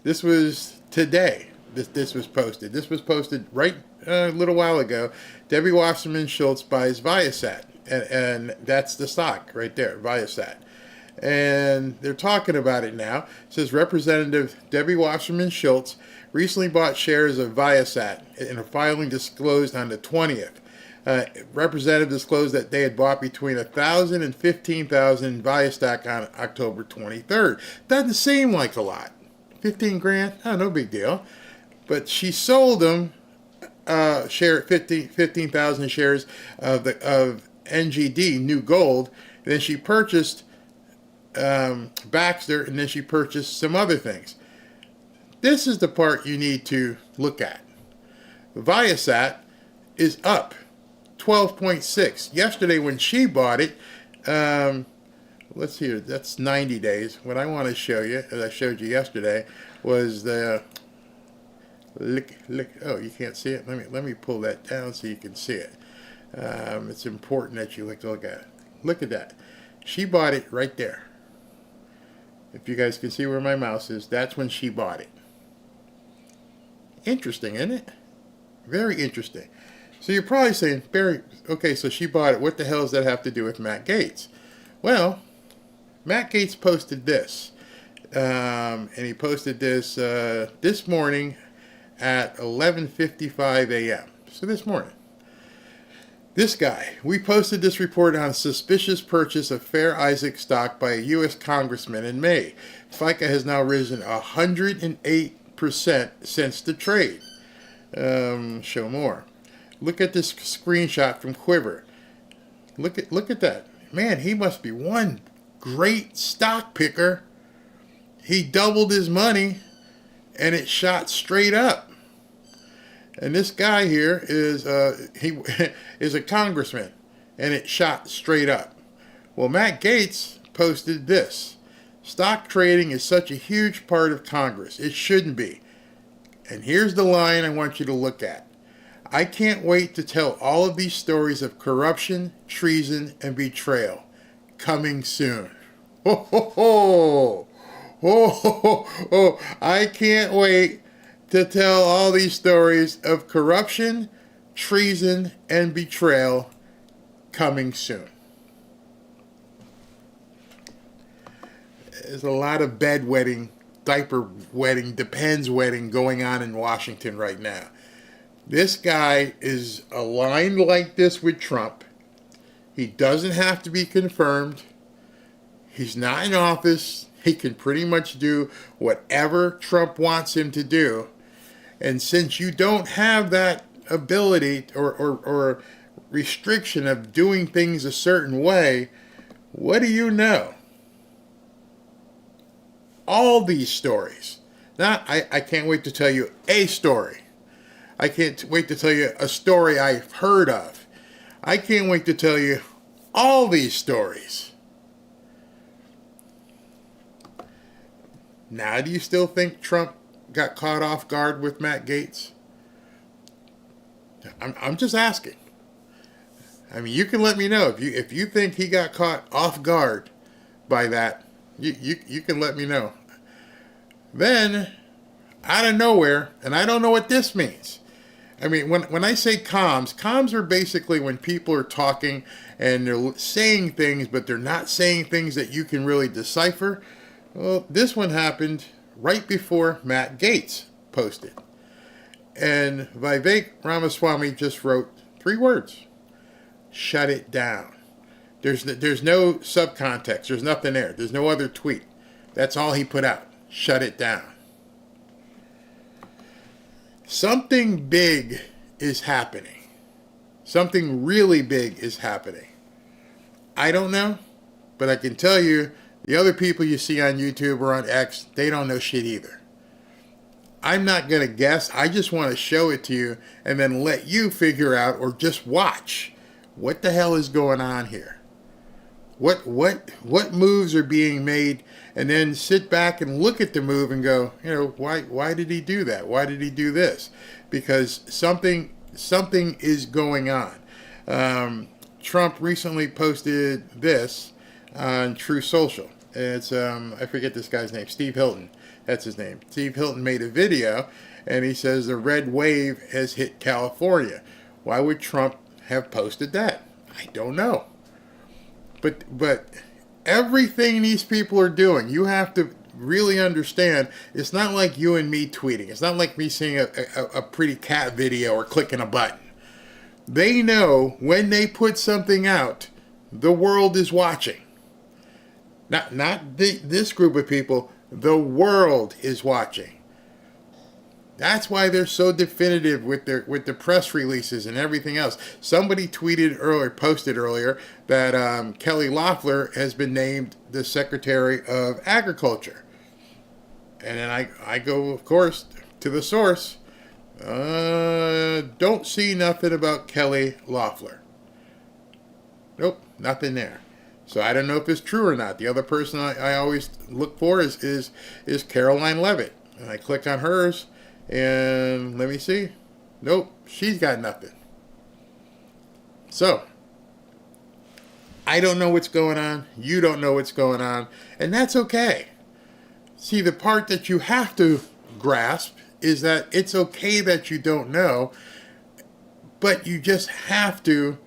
This was today. This was posted. This was posted right a little while ago. Debbie Wasserman Schultz buys Viasat, and that's the stock right there, Viasat. And they're talking about it now. It says Representative Debbie Wasserman Schultz recently bought shares of Viasat in a filing disclosed on the 20th. Representative disclosed that they had bought between 1,000 and 15,000 Viasat on October 23rd. Doesn't seem like a lot. 15 grand? Oh, no big deal. But she sold them 15,000 shares of NGD, New Gold. And then she purchased Baxter, and then she purchased some other things. This is the part you need to look at. Viasat is up 12.6. Yesterday when she bought it, let's see here, that's 90 days. What I want to show you, as I showed you yesterday, was the look. Oh, you can't see it. Let me pull that down so you can see it. It's important that you look at it. Look at that. She bought it right there. If you guys can see where my mouse is, that's when she bought it. Interesting, isn't it? Very interesting. So you're probably saying, Barry, okay, so she bought it. What the hell does that have to do with Matt Gaetz? Well, Matt Gaetz posted this. And he posted this this morning at 11:55 a.m. So this morning. This guy, we posted this report on suspicious purchase of Fair Isaac stock by a U.S. congressman in May. FICA has now risen 108% since the trade. Show more. Look at this screenshot from Quiver. Look at that. Man, he must be one great stock picker. He doubled his money, and it shot straight up. And this guy here is he is a congressman, and it shot straight up. Well, Matt Gaetz posted this. Stock trading is such a huge part of Congress. It shouldn't be. And here's the line I want you to look at. I can't wait to tell all of these stories of corruption, treason, and betrayal. Coming soon. Ho, ho, ho. Ho, ho, ho, ho. I can't wait to tell all these stories of corruption, treason, and betrayal coming soon. There's a lot of bedwetting, diaper wetting, depends wetting going on in Washington right now. This guy is aligned like this with Trump. He doesn't have to be confirmed. He's not in office. He can pretty much do whatever Trump wants him to do. And since you don't have that ability or restriction of doing things a certain way, what do you know? All these stories. Now, I can't wait to tell you a story. I can't wait to tell you a story I've heard of. I can't wait to tell you all these stories. Now, do you still think Trump got caught off guard with Matt Gaetz? I'm just asking. I mean, you can let me know if you think he got caught off guard by that. You can let me know. Then, out of nowhere, and I don't know what this means. I mean, when I say comms are basically when people are talking and they're saying things, but they're not saying things that you can really decipher. Well, this one happened right before Matt Gaetz posted. And Vivek Ramaswamy just wrote 3 words. Shut it down. There's no subcontext. There's nothing there. There's no other tweet. That's all he put out. Shut it down. Something big is happening. Something really big is happening. I don't know, but I can tell you the other people you see on YouTube or on X, they don't know shit either. I'm not going to guess. I just want to show it to you and then let you figure out, or just watch, what the hell is going on here. What moves are being made, and then sit back and look at the move and go, why did he do that? Why did he do this? Because something is going on. Trump recently posted this on True Social. It's I forget this guy's name, Steve Hilton. That's his name. Steve Hilton made a video, and he says the red wave has hit California. Why would Trump have posted that? I don't know. But everything these people are doing, you have to really understand, it's not like you and me tweeting. It's not like me seeing a pretty cat video or clicking a button. They know when they put something out, the world is watching. Not this group of people, the world is watching. That's why they're so definitive with the press releases and everything else. Somebody posted earlier that Kelly Loeffler has been named the Secretary of Agriculture. And then I go, of course, to the source. Don't see nothing about Kelly Loeffler. Nope, nothing there. So I don't know if it's true or not. The other person I always look for is Caroline Leavitt. And I click on hers, and let me see. Nope, she's got nothing. So I don't know what's going on. You don't know what's going on. And that's okay. See, the part that you have to grasp is that it's okay that you don't know, but you just have to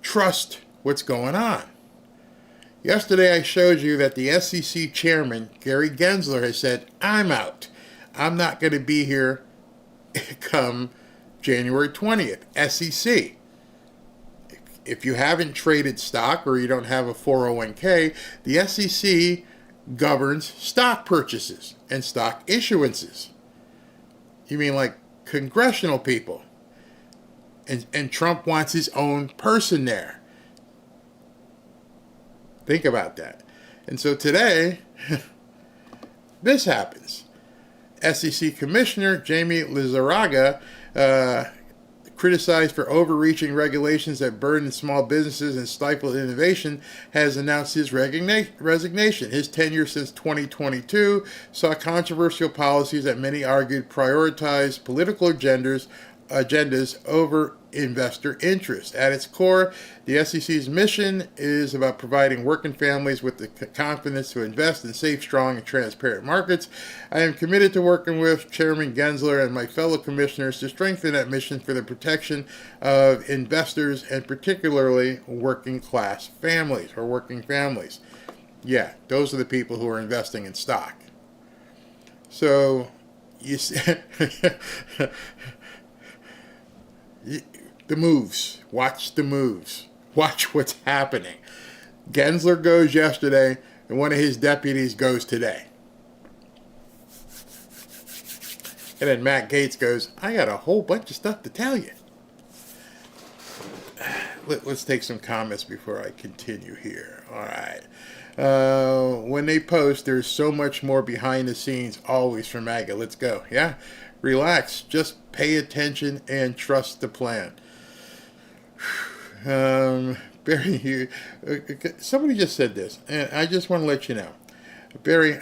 trust what's going on. Yesterday I showed you that the SEC chairman, Gary Gensler, has said, I'm out. I'm not going to be here come January 20th. SEC. If you haven't traded stock or you don't have a 401k, the SEC governs stock purchases and stock issuances. You mean like congressional people? And Trump wants his own person there. Think about that. And so today, this happens. SEC Commissioner Jamie Lizarraga, criticized for overreaching regulations that burden small businesses and stifle innovation, has announced his resignation. His tenure since 2022 saw controversial policies that many argued prioritized political agendas over investor interest. At its core, the SEC's mission is about providing working families with the confidence to invest in safe, strong, and transparent markets. I am committed to working with Chairman Gensler and my fellow commissioners to strengthen that mission for the protection of investors and particularly working class families or working families. Yeah, those are the people who are investing in stock. So, you see, the moves. Watch the moves. Watch what's happening. Gensler goes yesterday, and one of his deputies goes today. And then Matt Gaetz goes, I got a whole bunch of stuff to tell you. Let's take some comments before I continue here. All right. When they post, there's so much more behind the scenes always from MAGA. Let's go. Yeah? Relax. Just pay attention and trust the plan. Barry, somebody just said this, and I just want to let you know. Barry,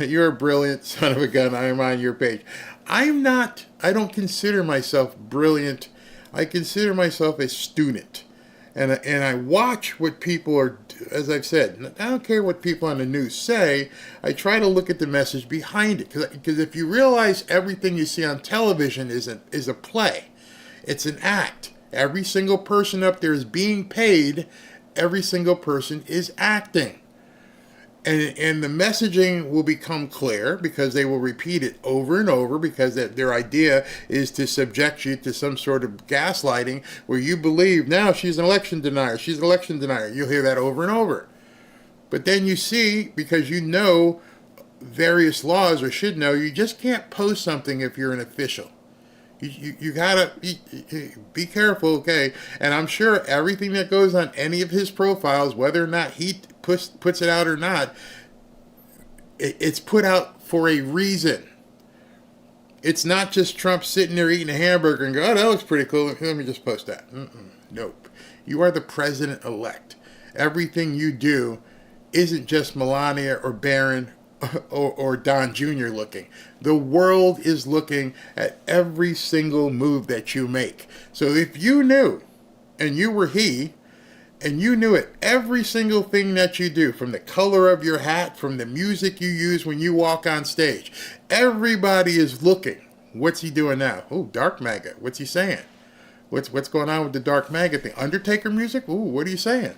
you're a brilliant son of a gun. I am on your page. I don't consider myself brilliant. I consider myself a student. And I watch what people are, as I've said, I don't care what people on the news say. I try to look at the message behind it. Because if you realize everything you see on television is a play, it's an act. Every single person up there is being paid. Every single person is acting. And the messaging will become clear because they will repeat it over and over because their idea is to subject you to some sort of gaslighting where you believe, now she's an election denier, she's an election denier. You'll hear that over and over. But then you see, because you know various laws or should know, you just can't post something if you're an official. You gotta be careful, okay? And I'm sure everything that goes on any of his profiles, whether or not he puts it out or not, it's put out for a reason. It's not just Trump sitting there eating a hamburger and go, oh, that looks pretty cool. Let me just post that. Nope. You are the president-elect. Everything you do isn't just Melania or Barron or Don Jr. looking. The world is looking at every single move that you make. So if you knew, and you were he, and you knew it, every single thing that you do, from the color of your hat, from the music you use when you walk on stage, everybody is looking. What's he doing now? Oh, Dark MAGA. What's he saying? What's going on with the Dark MAGA thing? Undertaker music? Ooh, what are you saying?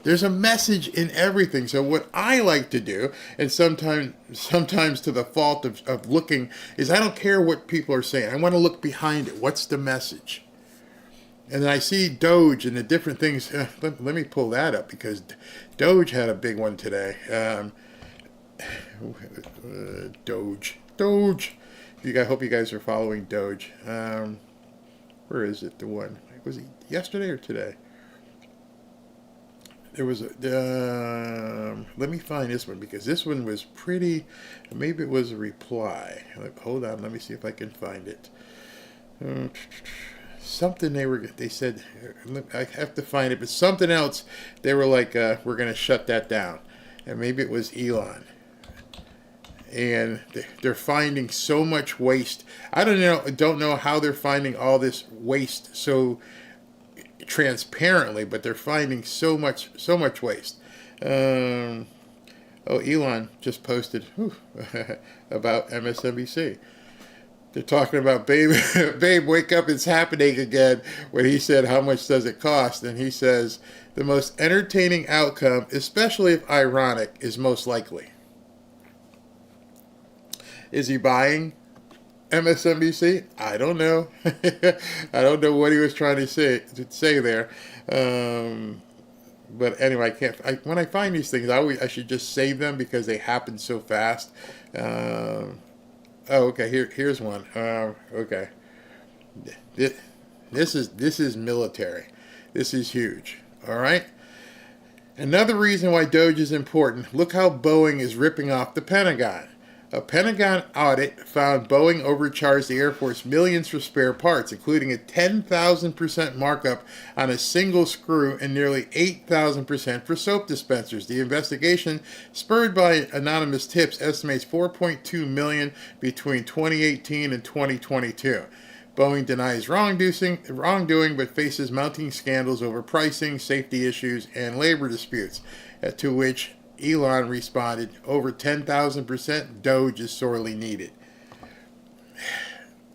There's a message in everything. So what I like to do, and sometimes to the fault of looking, is I don't care what people are saying. I want to look behind it. What's the message? And then I see Doge and the different things. Let me pull that up, because Doge had a big one today. Doge. I hope you guys are following Doge. Where is it? The one. Was it yesterday or today? There was let me find this one, because this one was pretty. Maybe it was a reply. Hold on. Let me see if I can find it. Something they said, I have to find it, but something else, they were like, we're going to shut that down. And maybe it was Elon. And they're finding so much waste. I don't know how they're finding all this waste so transparently, but they're finding so much waste. Elon just posted about MSNBC. They're talking about babe, wake up, it's happening again, when he said, how much does it cost? And he says, the most entertaining outcome, especially if ironic, is most likely. Is he buying MSNBC? I don't know. I don't know what he was trying to say there. But anyway, when I find these things, I should just save them, because they happen so fast. Oh, okay. Here's one. Okay. This is military. This is huge. All right. Another reason why Doge is important. Look how Boeing is ripping off the Pentagon. A Pentagon audit found Boeing overcharged the Air Force millions for spare parts, including a 10,000% markup on a single screw and nearly 8,000% for soap dispensers. The investigation, spurred by anonymous tips, estimates $4.2 million between 2018 and 2022. Boeing denies wrongdoing, but faces mounting scandals over pricing, safety issues, and labor disputes, to which Elon responded, over 10,000%, Doge is sorely needed.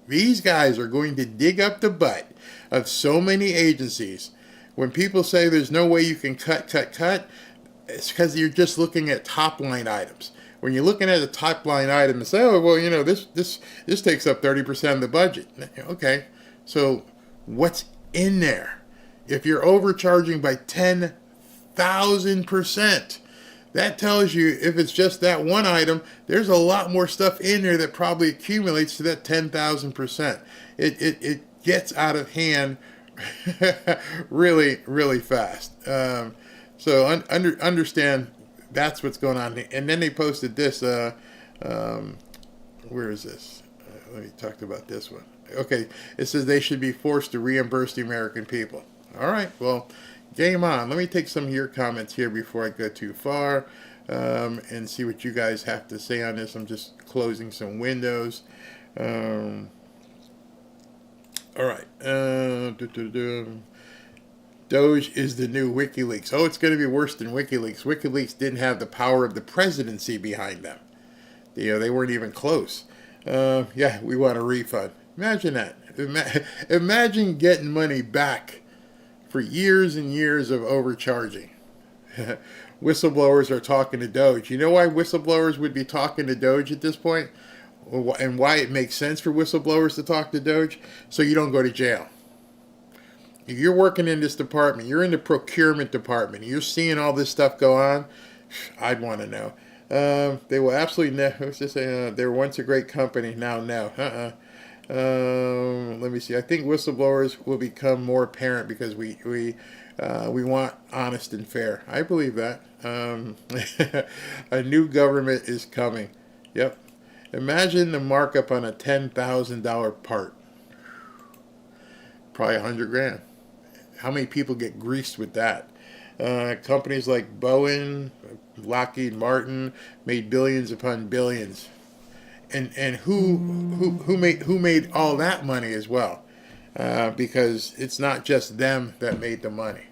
These guys are going to dig up the butt of so many agencies. When people say there's no way you can cut, it's because you're just looking at top line items. When you're looking at a top line item and say, oh, well, this takes up 30% of the budget. Okay, so what's in there? If you're overcharging by 10,000%, that tells you, if it's just that one item, there's a lot more stuff in there that probably accumulates to that 10,000%. It gets out of hand really, really fast. So understand that's what's going on. And then they posted this. Where is this? Let me talk about this one. Okay, it says they should be forced to reimburse the American people. All right, well, game on. Let me take some of your comments here before I go too far, and see what you guys have to say on this. I'm just closing some windows. All right. Doge is the new WikiLeaks. Oh, it's going to be worse than WikiLeaks. WikiLeaks didn't have the power of the presidency behind them. They weren't even close. Yeah, we want a refund. Imagine that. Imagine getting money back for years and years of overcharging. Whistleblowers are talking to Doge. You know why whistleblowers would be talking to Doge at this point? And why it makes sense for whistleblowers to talk to Doge? So you don't go to jail. If you're working in this department, you're in the procurement department, you're seeing all this stuff go on, I'd want to know. They will absolutely never say, they were once a great company, now no. Let me see. I think whistleblowers will become more apparent because we want honest and fair. I believe that. A new government is coming. Yep. Imagine the markup on a $10,000 part. Probably $100,000. How many people get greased with that? Companies like Boeing, Lockheed Martin made billions upon billions, and who made all that money as well? Because it's not just them that made the money.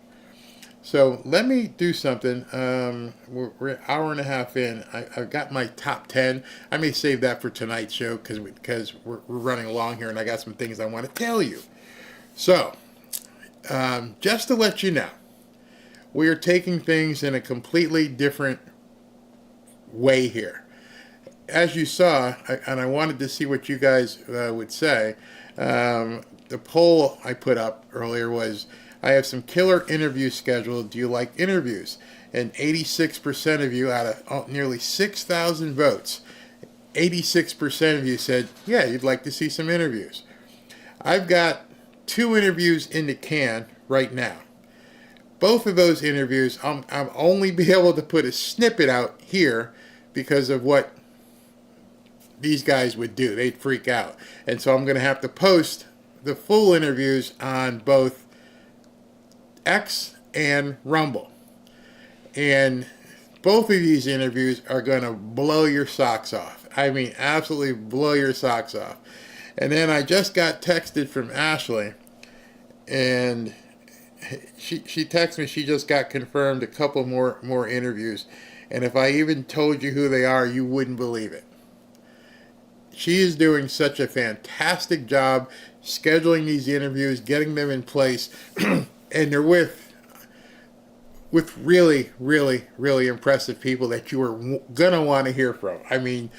So let me do something. We're an hour and a half in. I've got my top 10. I may save that for tonight's show because we're running along here, and I got some things I want to tell you. So just to let you know, we are taking things in a completely different way here. As you saw, and I wanted to see what you guys would say, the poll I put up earlier was, I have some killer interviews scheduled. Do you like interviews? And 86% of you, out of nearly 6,000 votes, 86% of you said, yeah, you'd like to see some interviews. I've got 2 interviews in the can right now. Both of those interviews, I'll only be able to put a snippet out here because of what these guys would do. They'd freak out. And so I'm going to have to post the full interviews on both X and Rumble. And both of these interviews are going to blow your socks off. I mean, absolutely blow your socks off. And then I just got texted from Ashley, and she texted me she just got confirmed a couple more interviews. And if I even told you who they are, you wouldn't believe it. She is doing such a fantastic job scheduling these interviews, getting them in place, and they're with really, really, really impressive people that you are going to want to hear from. I mean,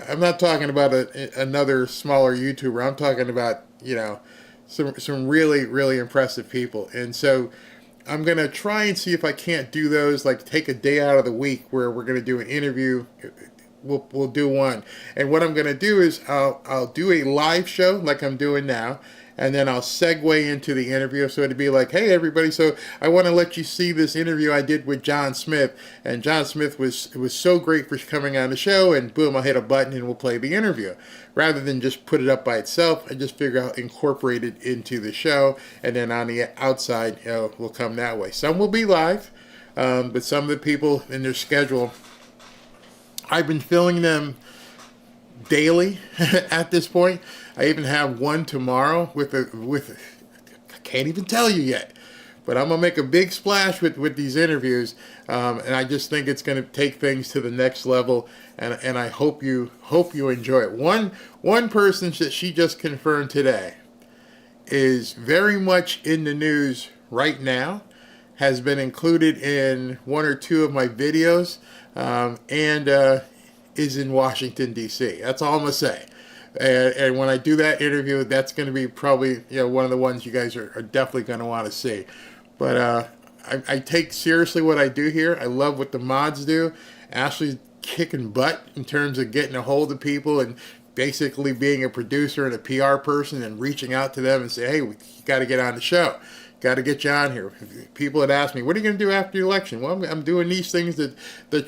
I'm not talking about another smaller YouTuber. I'm talking about, some really, really impressive people. And so I'm going to try and see if I can't do those, like take a day out of the week where we're going to do an interview. We'll do one. And what I'm going to do is I'll do a live show like I'm doing now, and then I'll segue into the interview. So it'd be like, hey, everybody, so I want to let you see this interview I did with John Smith. And John Smith was so great for coming on the show, and boom, I'll hit a button and we'll play the interview. Rather than just put it up by itself, I just figure out incorporate it into the show, and then on the outside, we'll come that way. Some will be live, but some of the people in their schedule, I've been filling them daily at this point. I even have one tomorrow with I can't even tell you yet, but I'm gonna make a big splash with these interviews, and I just think it's gonna take things to the next level, and I hope you enjoy it. One person that she just confirmed today is very much in the news right now, has been included in 1 or 2 of my videos, and is in Washington, D.C. That's all I'm going to say. And when I do that interview, that's going to be probably one of the ones you guys are definitely going to want to see. But I take seriously what I do here. I love what the mods do. Ashley's kicking butt in terms of getting a hold of people and basically being a producer and a PR person and reaching out to them and say, hey, you got to get on the show. Got to get you on here. People had asked me, what are you going to do after the election? Well, I'm doing these things that the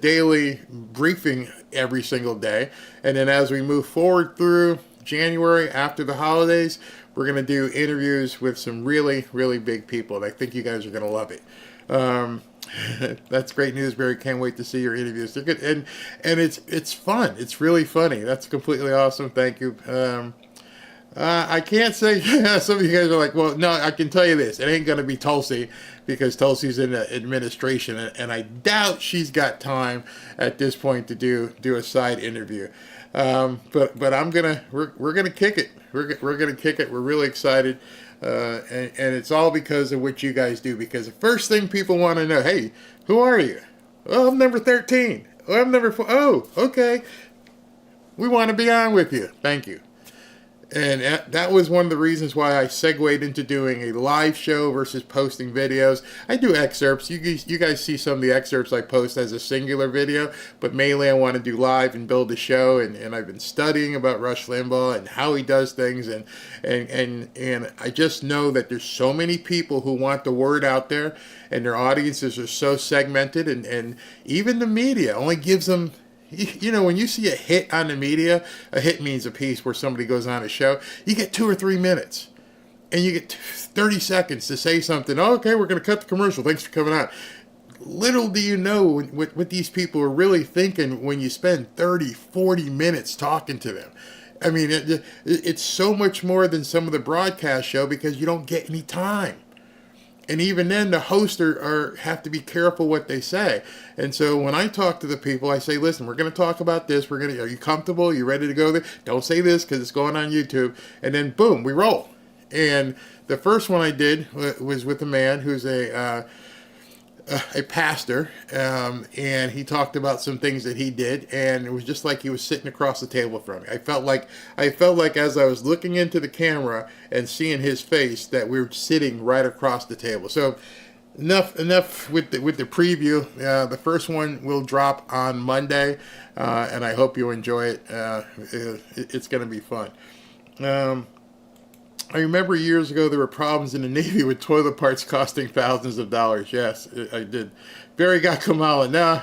daily briefing every single day. And then as we move forward through January after the holidays, we're going to do interviews with some really, really big people. And I think you guys are going to love it. That's great news, Barry. Can't wait to see your interviews. They're good. And it's fun. It's really funny. That's completely awesome. Thank you. I can't say, some of you guys are like, well, no, I can tell you this. It ain't going to be Tulsi because Tulsi's in the administration, and I doubt she's got time at this point to do a side interview. But we're going to kick it. We're going to kick it. We're really excited. And it's all because of what you guys do. Because the first thing people want to know, hey, who are you? Oh, I'm number 13. Oh, I'm number 4. Oh, okay. We want to be on with you. Thank you. And that was one of the reasons why I segued into doing a live show versus posting videos. I do excerpts. You guys see some of the excerpts I post as a singular video, but mainly I want to do live and build a show. And I've been studying about Rush Limbaugh and how he does things. And I just know that there's so many people who want the word out there, and their audiences are so segmented. And even the media only gives them You know, when you see a hit on the media, a hit means a piece where somebody goes on a show, you get 2 or 3 minutes. And you get 30 seconds to say something. Oh, okay, we're going to cut the commercial. Thanks for coming out. Little do you know what these people are really thinking when you spend 30, 40 minutes talking to them. I mean, it's so much more than some of the broadcast show because you don't get any time. And even then, the hosts have to be careful what they say. And so when I talk to the people, I say, listen, we're going to talk about this. Are you comfortable? Are you ready to go there? Don't say this because it's going on YouTube. And then, boom, we roll. And the first one I did was with a man who's a pastor, and he talked about some things that he did, and it was just like he was sitting across the table from me. I felt like as I was looking into the camera and seeing his face that we were sitting right across the table. So enough with the preview. The first one will drop on Monday, and I hope you enjoy it. It's going to be fun. I remember years ago there were problems in the Navy with toilet parts costing thousands of dollars. Yes, I did. Barry got Kamala. No,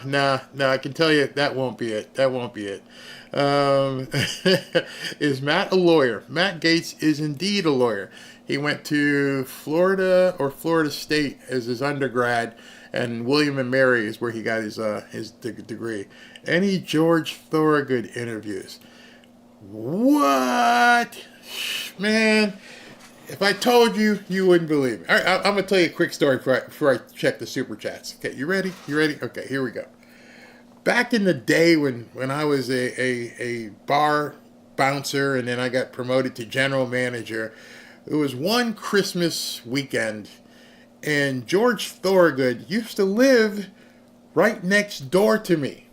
I can tell you that won't be it. That won't be it. Is Matt a lawyer? Matt Gaetz is indeed a lawyer. He went to Florida or Florida State as his undergrad, and William & Mary is where he got his degree. Any George Thorogood interviews? What? Man, if I told you, you wouldn't believe me. All right, I'm going to tell you a quick story before I check the super chats. Okay, you ready? You ready? Okay, here we go. Back in the day when I was a bar bouncer and then I got promoted to general manager, it was one Christmas weekend, and George Thorogood used to live right next door to me.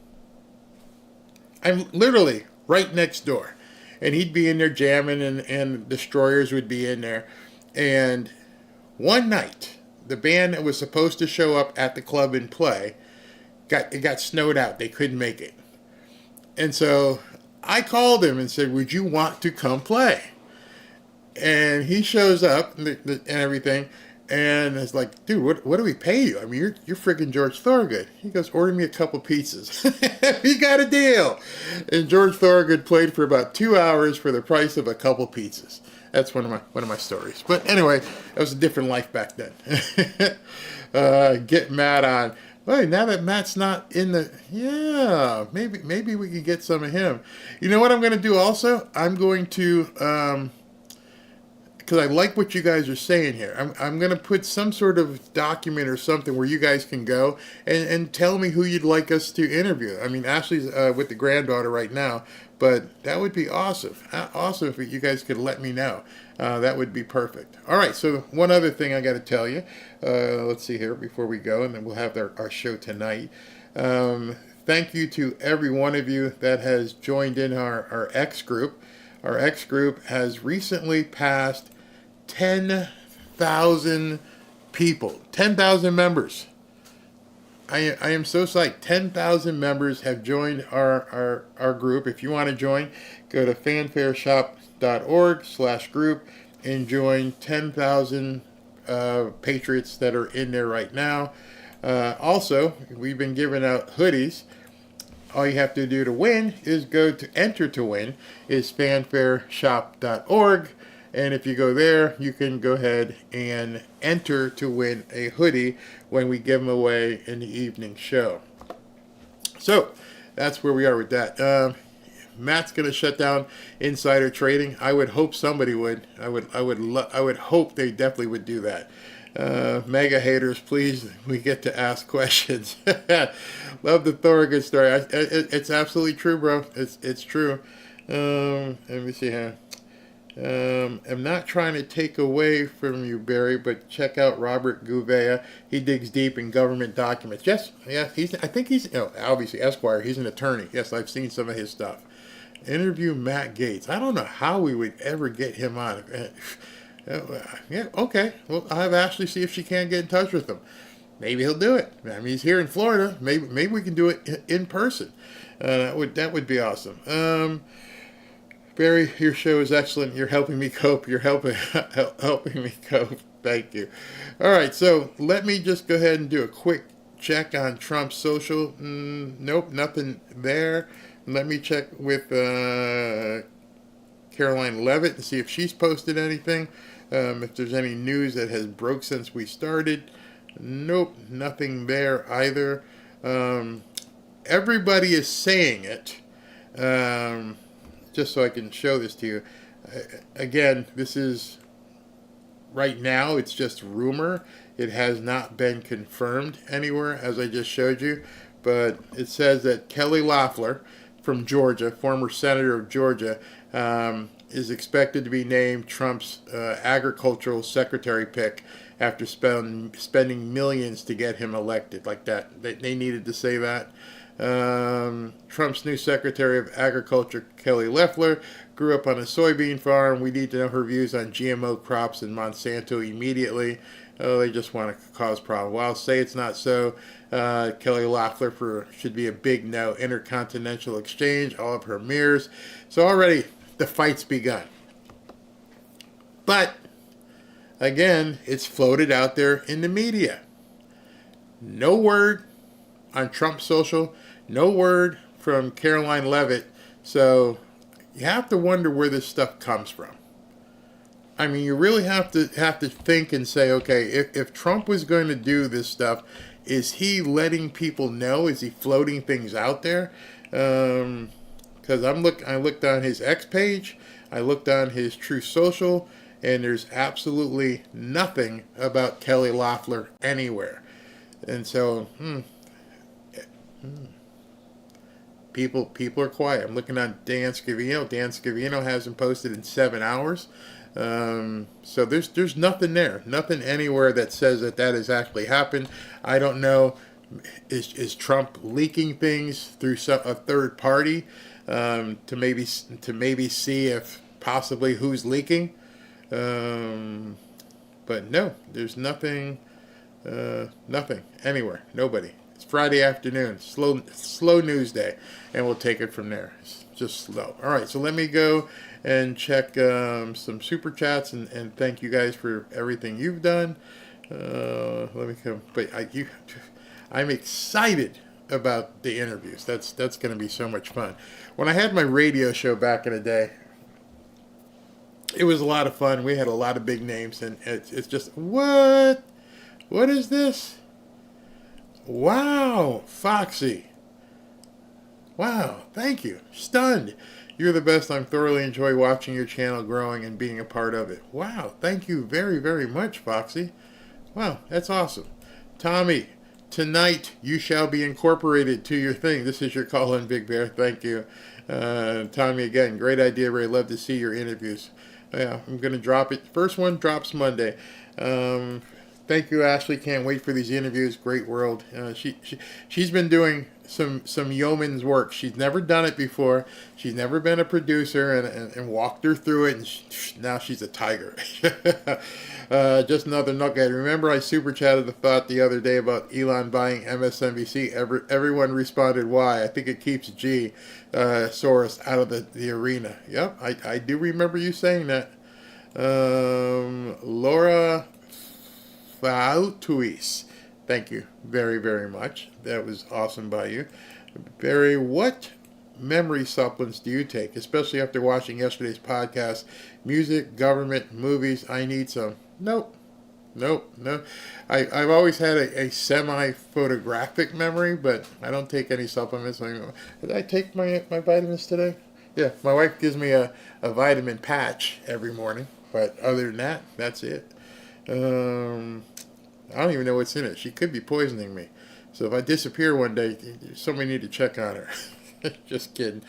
I'm literally right next door. And he'd be in there jamming, and Destroyers would be in there. And one night, the band that was supposed to show up at the club and play, it got snowed out. They couldn't make it. And so I called him and said, would you want to come play? And he shows up and everything. And it's like, dude, what do we pay you? I mean, you're freaking George Thorogood. He goes, order me a couple pizzas. He got a deal. And George Thorogood played for about 2 hours for the price of a couple pizzas. That's one of my stories. But anyway, that was a different life back then. Get Matt on. Well, now that Matt's not in maybe we could get some of him. You know what I'm going to do also? I'm going to because I like what you guys are saying here. I'm going to put some sort of document or something where you guys can go and tell me who you'd like us to interview. I mean, Ashley's with the granddaughter right now, but that would be awesome. Awesome if you guys could let me know. That would be perfect. All right, so one other thing I got to tell you. Let's see here before we go, and then we'll have our show tonight. Thank you to every one of you that has joined in our X group. Our X group has recently passed 10,000 people, 10,000 members. I am so psyched. 10,000 members have joined our group. If you want to join, go to fanfareshop.org/group and join 10,000 patriots that are in there right now. Also, we've been giving out hoodies. All you have to do to win is go to enter to win is fanfareshop.org. And if you go there, you can go ahead and enter to win a hoodie when we give them away in the evening show. So that's where we are with that. Matt's going to shut down insider trading. I would hope somebody would. I would hope they definitely would do that. Mega haters, please, we get to ask questions. Love the Thorogood story. It's absolutely true, bro. It's true. Let me see here. I'm not trying to take away from you, Barry, but check out Robert Gouveia. He digs deep in government documents. Yes, yeah, I think he's obviously Esquire. He's an attorney. Yes, I've seen some of his stuff. Interview Matt Gaetz. I don't know how we would ever get him on. Yeah, okay. Well, I'll have Ashley see if she can get in touch with him. Maybe he'll do it. I mean, he's here in Florida. Maybe we can do it in person. That would be awesome. Barry, your show is excellent. You're helping me cope. You're helping me cope. Thank you. All right, so let me just go ahead and do a quick check on Trump's social. Nope, nothing there. Let me check with Caroline Levitt and see if she's posted anything. If there's any news that has broke since we started. Nope, nothing there either. Everybody is saying it. Just so I can show this to you. Again, this is right now, it's just rumor. It has not been confirmed anywhere, as I just showed you. But it says that Kelly Loeffler from Georgia, former senator of Georgia, is expected to be named Trump's agricultural secretary pick after spending millions to get him elected. Like that. They needed to say that. Trump's new Secretary of Agriculture, Kelly Loeffler, grew up on a soybean farm. We need to know her views on GMO crops and Monsanto immediately. Oh, they just want to cause problems. Well, I'll say it's not so. Kelly Loeffler should be a big no. Intercontinental exchange, all of her mirrors. So already the fight's begun. But, again, it's floated out there in the media. No word on Trump's social. No word from Caroline Levitt. So you have to wonder where this stuff comes from. I mean, you really have to think and say, okay, if Trump was going to do this stuff, is he letting people know? Is he floating things out there? Because I looked on his X page, I looked on his True Social, and there's absolutely nothing about Kelly Loeffler anywhere. And so, people are quiet. I'm looking on Dan Scavino. Dan Scavino hasn't posted in 7 hours. So there's nothing there, nothing anywhere that says that has actually happened. I don't know. Is Trump leaking things through a third party to maybe see if possibly who's leaking? But no, there's nothing anywhere. Nobody. It's Friday afternoon, slow news day, and we'll take it from there. It's just slow. All right, so let me go and check some super chats and thank you guys for everything you've done. Let me come. But I'm excited about the interviews. That's going to be so much fun. When I had my radio show back in the day, it was a lot of fun. We had a lot of big names, and it's just what is this? Wow, Foxy. Wow, thank you. Stunned. You're the best. I thoroughly enjoy watching your channel growing and being a part of it. Wow, thank you very, very much, Foxy. Wow, that's awesome. Tommy, tonight you shall be incorporated to your thing. This is your call-in, Big Bear. Thank you. Tommy, again, great idea, Ray. Love to see your interviews. Yeah, I'm going to drop it. First one drops Monday. Thank you, Ashley. Can't wait for these interviews. Great world. She's been doing some yeoman's work. She's never done it before. She's never been a producer and walked her through it, and now she's a tiger. Just another nugget. Remember I super chatted the thought the other day about Elon buying MSNBC. Everyone responded, why? I think it keeps Soros out of the arena. Yep, I do remember you saying that. Laura Fautuis. Thank you very, very much. That was awesome by you. Barry, what memory supplements do you take, especially after watching yesterday's podcast? Music, government, movies, I need some. Nope. No. I've always had a semi-photographic memory, but I don't take any supplements. Did I take my vitamins today? Yeah, my wife gives me a vitamin patch every morning, but other than that, that's it. I don't even know what's in it. She could be poisoning me. So if I disappear one day, somebody need to check on her. Just kidding.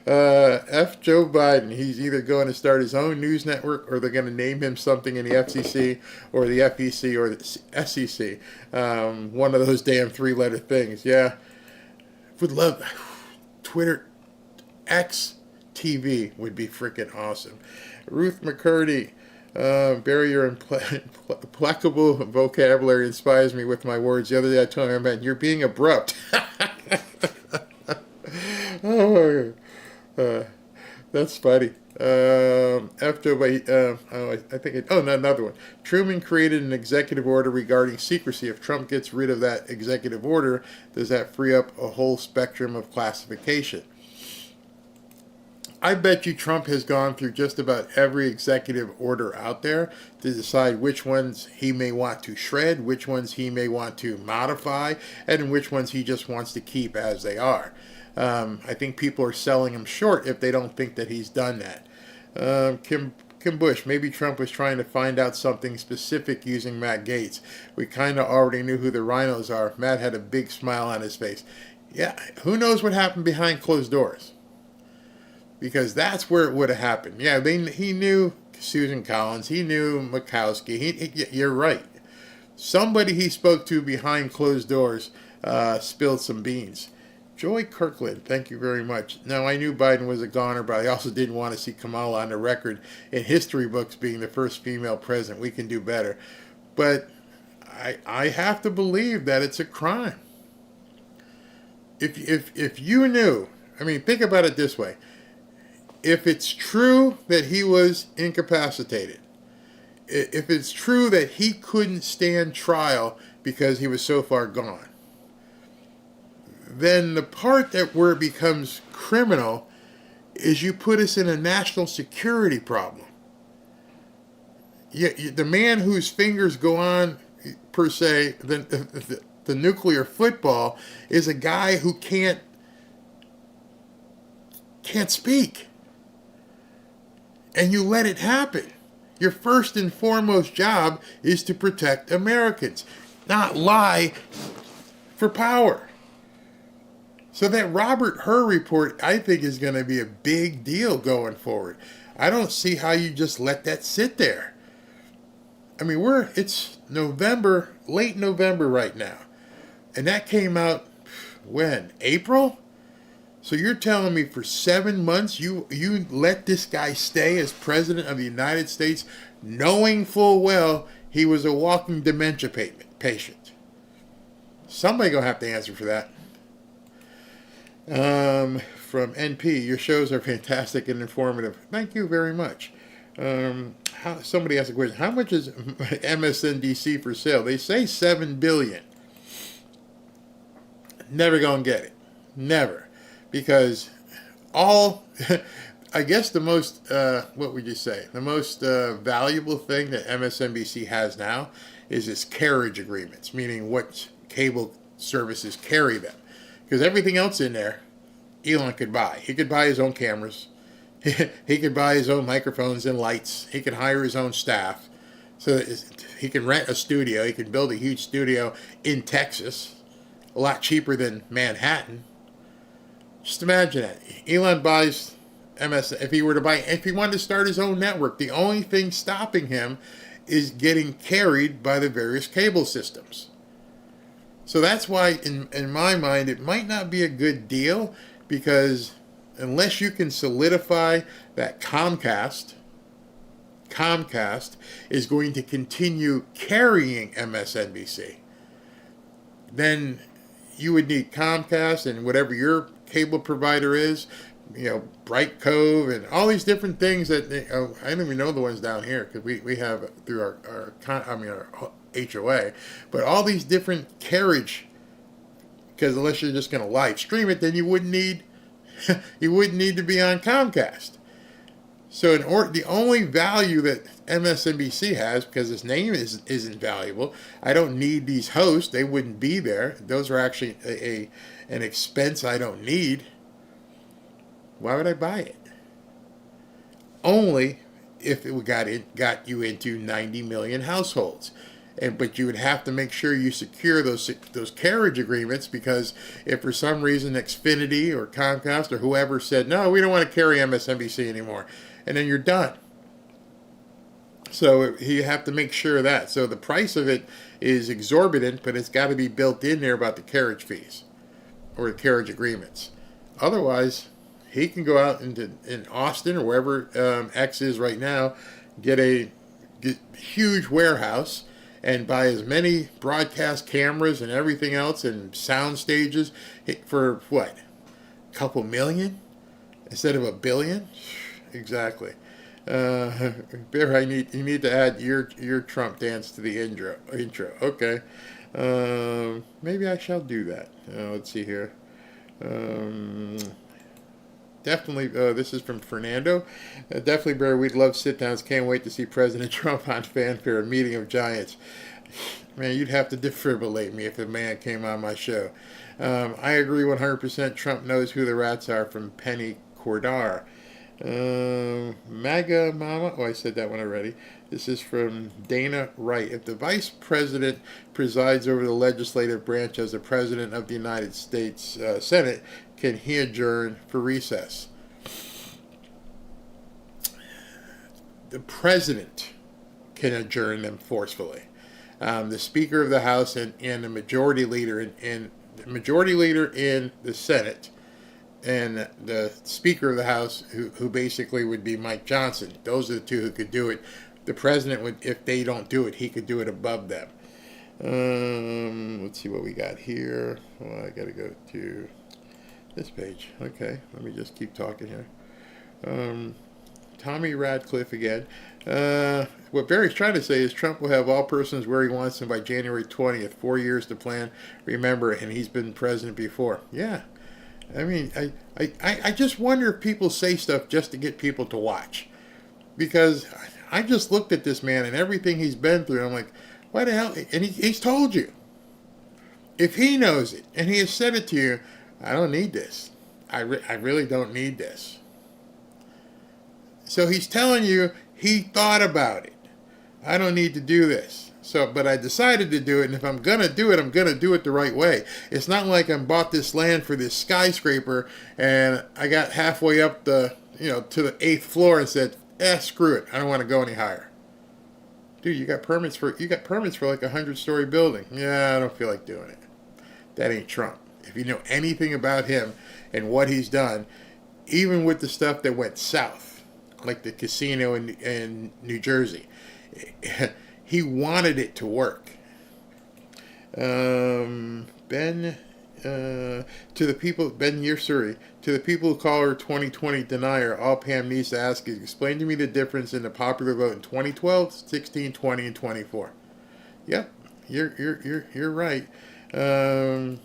F. Joe Biden. He's either going to start his own news network or they're going to name him something in the FCC or the FEC or the SEC. One of those damn three-letter things. Yeah. Would love Twitter X TV would be freaking awesome. Ruth McCurdy. Barry, your implacable vocabulary inspires me with my words. The other day I told her, man, you're being abrupt. That's funny. another one. Truman created an executive order regarding secrecy. If Trump gets rid of that executive order, does that free up a whole spectrum of classification? I bet you Trump has gone through just about every executive order out there to decide which ones he may want to shred, which ones he may want to modify, and which ones he just wants to keep as they are. I think people are selling him short if they don't think that he's done that. Kim Bush, maybe Trump was trying to find out something specific using Matt Gaetz. We kind of already knew who the rhinos are. Matt had a big smile on his face. Yeah, who knows what happened behind closed doors? Because that's where it would have happened. Yeah, he knew Susan Collins. He knew Murkowski. You're right. Somebody he spoke to behind closed doors spilled some beans. Joy Kirkland, thank you very much. Now, I knew Biden was a goner, but I also didn't want to see Kamala on the record in history books being the first female president. We can do better. But I have to believe that it's a crime. If you knew, I mean, think about it this way. If it's true that he was incapacitated, if it's true that he couldn't stand trial because he was so far gone, then the part where it becomes criminal is you put us in a national security problem. The man whose fingers go on, per se, the nuclear football is a guy who can't speak. And you let it happen. Your first and foremost job is to protect Americans, not lie for power. So that Robert Hur report, I think, is going to be a big deal going forward. I don't see how you just let that sit there. I mean, it's November, late November right now. And that came out, when? April? So you're telling me for 7 months you let this guy stay as president of the United States, knowing full well he was a walking dementia patient. Somebody going to have to answer for that. From NP, your shows are fantastic and informative. Thank you very much. Somebody asked a question. How much is MSNBC for sale? They say $7 billion. Never gonna get it. Never. Because I guess the most, what would you say? The most valuable thing that MSNBC has now is its carriage agreements, meaning what cable services carry them. Because everything else in there, Elon could buy. He could buy his own cameras. He could buy his own microphones and lights. He could hire his own staff. So he can rent a studio. He can build a huge studio in Texas, a lot cheaper than Manhattan. Just imagine that. Elon buys MS. If he wanted to start his own network, the only thing stopping him is getting carried by the various cable systems. So that's why, in my mind, it might not be a good deal, because unless you can solidify that Comcast is going to continue carrying MSNBC, then you would need Comcast and whatever your cable provider is, Bright Cove and all these different things that I don't even know the ones down here because we have through our HOA, but all these different carriage, because unless you're just going to live stream it, then you wouldn't need to be on Comcast. So the only value that MSNBC has, because its name isn't valuable, I don't need these hosts. They wouldn't be there. Those are actually an expense I don't need. Why would I buy it? Only if it got you into 90 million households. But you would have to make sure you secure those carriage agreements, because if for some reason Xfinity or Comcast or whoever said, no, we don't want to carry MSNBC anymore, and then you're done. So you have to make sure of that. So the price of it is exorbitant, but it's got to be built in there about the carriage fees or the carriage agreements. Otherwise, he can go out in Austin or wherever X is right now, get a huge warehouse and buy as many broadcast cameras and everything else and sound stages for what? A couple million instead of $1 billion? Exactly. Bear, you need to add your Trump dance to the intro. Okay. Maybe I shall do that. Let's see here. Definitely, this is from Fernando. Definitely, Barry, we'd love sit-downs. Can't wait to see President Trump on Fanfare, a meeting of giants. Man, you'd have to defibrillate me if a man came on my show. I agree 100%. Trump knows who the rats are, from Penny Cordar. MAGA Mama. Oh, I said that one already. This is from Dana Wright. If the vice president presides over the legislative branch as the president of the United States Senate, can he adjourn for recess? The president can adjourn them forcefully. The Speaker of the House and the Majority Leader in the Senate, and the Speaker of the House, who basically would be Mike Johnson. Those are the two who could do it. The president would, if they don't do it, he could do it above them. Let's see what we got here. Well, I got to go to this page. Okay, let me just keep talking here. Tommy Radcliffe again. What Barry's trying to say is Trump will have all persons where he wants them by January 20th. 4 years to plan. Remember, and he's been president before. Yeah. I mean, I just wonder if people say stuff just to get people to watch. Because I just looked at this man and everything he's been through, and I'm like, why the hell? And he's told you. If he knows it, and he has said it to you, I don't need this. I really don't need this. So he's telling you he thought about it. I don't need to do this. So, but I decided to do it, and if I'm going to do it, I'm going to do it the right way. It's not like I bought this land for this skyscraper, and I got halfway up to the 8th floor and said, screw it. I don't want to go any higher. Dude, you got permits for like a 100-story building. Yeah, I don't feel like doing it. That ain't Trump. If you know anything about him and what he's done, even with the stuff that went south, like the casino in New Jersey, he wanted it to work. Ben Yersuri, to the people who call her 2020 denier, all Pam needs to ask is, explain to me the difference in the popular vote in 2012, 16, 20, and 24. Yep, you're right. From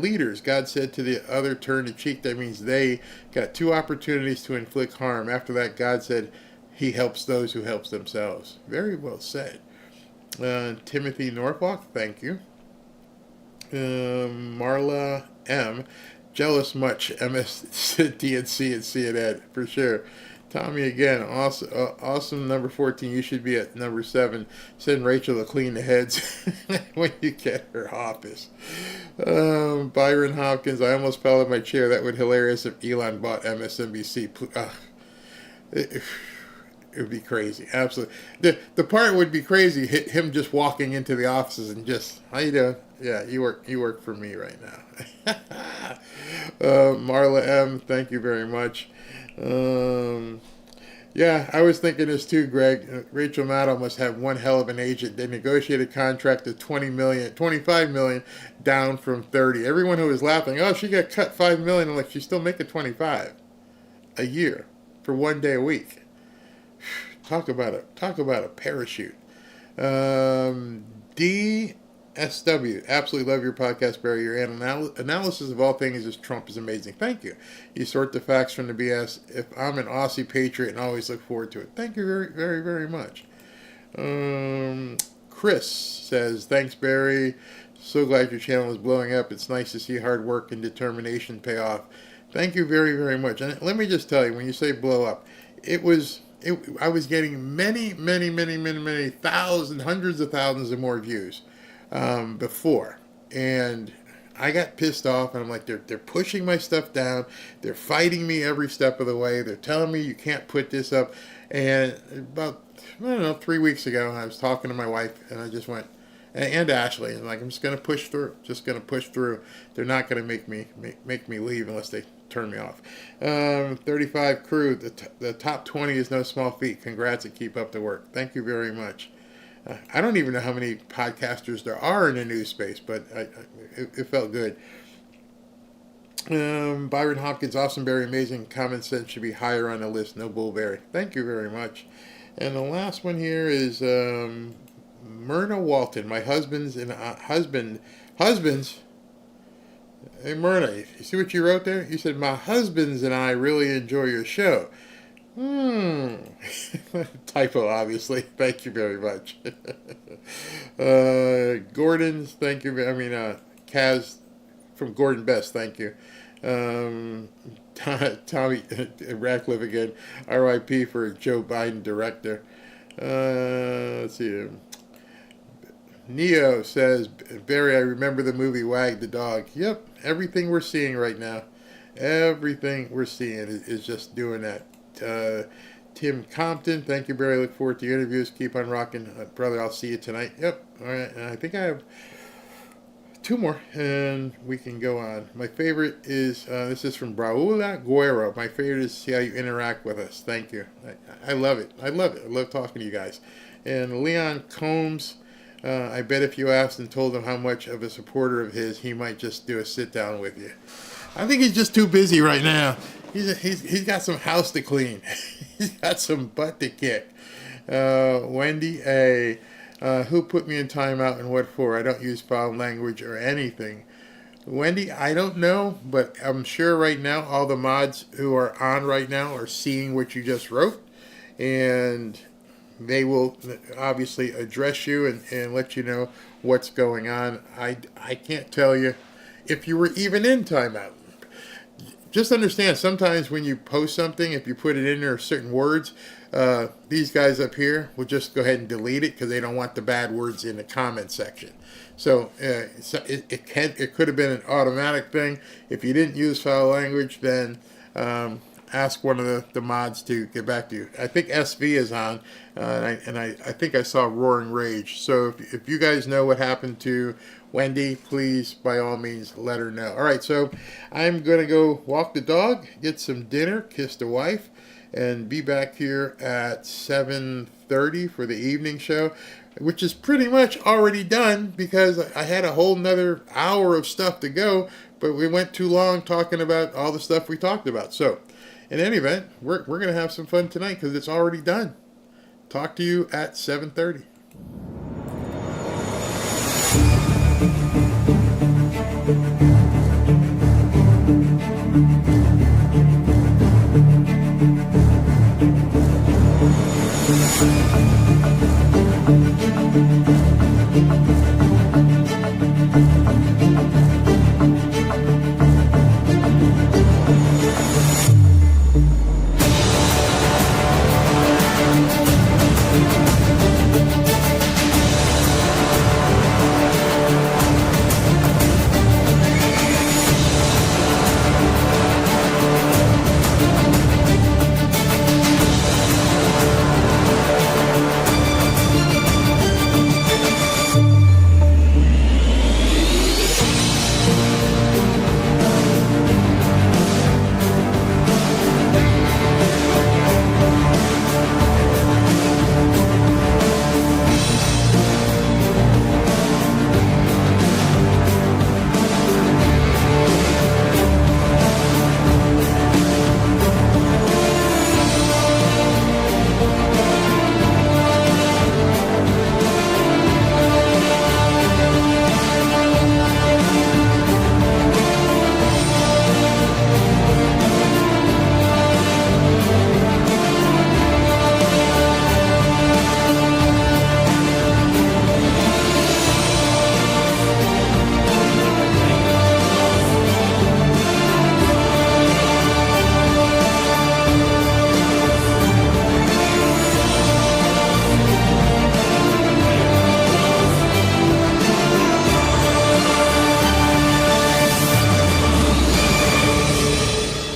leaders, God said to the other, turn the cheek. That means they got 2 opportunities to inflict harm. After that, God said he helps those who help themselves. Very well said. Timothy Norfolk, thank you. Marla M. Jealous much, MSNBC and CNN, for sure. Tommy again, awesome number 14. You should be at number 7. Send Rachel to clean the heads when you get her office. Byron Hopkins, I almost fell in my chair. That would be hilarious if Elon bought MSNBC. It would be crazy. Absolutely. The part would be crazy, him just walking into the offices and just, how you doing? Yeah, you work for me right now. Marla M, thank you very much. Yeah, I was thinking this too, Greg. Rachel Maddow must have one hell of an agent. They negotiated a contract of $25 million down from 30. Everyone who was laughing, oh, she got cut $5 million. I'm like, she's still making 25 a year for 1 day a week. Talk about a parachute. DSW, absolutely love your podcast, Barry. Your analysis of all things is Trump is amazing. Thank you. You sort the facts from the BS. If I'm an Aussie patriot, and always look forward to it. Thank you very, very, very much. Chris says, thanks, Barry. So glad your channel is blowing up. It's nice to see hard work and determination pay off. Thank you very, very much. And let me just tell you, when you say blow up, I was getting many thousands, hundreds of thousands of more views before, and I got pissed off, and I'm like, they're pushing my stuff down, they're fighting me every step of the way, they're telling me you can't put this up. And about 3 weeks ago, I was talking to my wife, and I just went, and Ashley, and like, I'm just gonna push through. They're not gonna make me leave unless they turn me off. 35 crew, the top 20 is no small feat. Congrats and keep up the work. Thank you very much. I don't even know how many podcasters there are in the news space, but it felt good. Byron Hopkins, awesome, very amazing. Common sense should be higher on the list. No bullberry. Thank you very much. And the last one here is Myrna Walton. My husband's. Hey Myrna, you see what you wrote there? You said my husband's and I really enjoy your show. Typo, obviously. Thank you very much. Gordon's. Thank you. Kaz from Gordon Best. Thank you. Tommy Ratcliffe again. R.I.P. for Joe Biden director. Let's see. Neo says, Barry, I remember the movie Wag the Dog. Yep, everything we're seeing right now, everything we're seeing is just doing that. Tim Compton, thank you, Barry. Look forward to your interviews. Keep on rocking. Brother, I'll see you tonight. Yep, all right. And I think I have 2 more, and we can go on. My favorite is, this is from Braula Guerrero. My favorite is see how you interact with us. Thank you. I love it. I love talking to you guys. And Leon Combs, I bet if you asked and told him how much of a supporter of his, he might just do a sit down with you. I think he's just too busy right now. He's got some house to clean. He's got some butt to kick. Wendy A. Who put me in timeout and what for? I don't use foul language or anything. Wendy, I don't know, but I'm sure right now all the mods who are on right now are seeing what you just wrote, and they will obviously address you and let you know what's going on. I can't tell you if you were even in timeout. Just understand, sometimes when you post something, if you put it in there certain words, these guys up here will just go ahead and delete it because they don't want the bad words in the comment section. So it could have been an automatic thing. If you didn't use foul language, then ask one of the mods to get back to you. I think SV is on, and I think I saw Roaring Rage. So if you guys know what happened to Wendy, please, by all means, let her know. All right, so I'm going to go walk the dog, get some dinner, kiss the wife, and be back here at 7:30 for the evening show, which is pretty much already done because I had a whole nother hour of stuff to go, but we went too long talking about all the stuff we talked about. So in any event, we're going to have some fun tonight because it's already done. Talk to you at 7:30.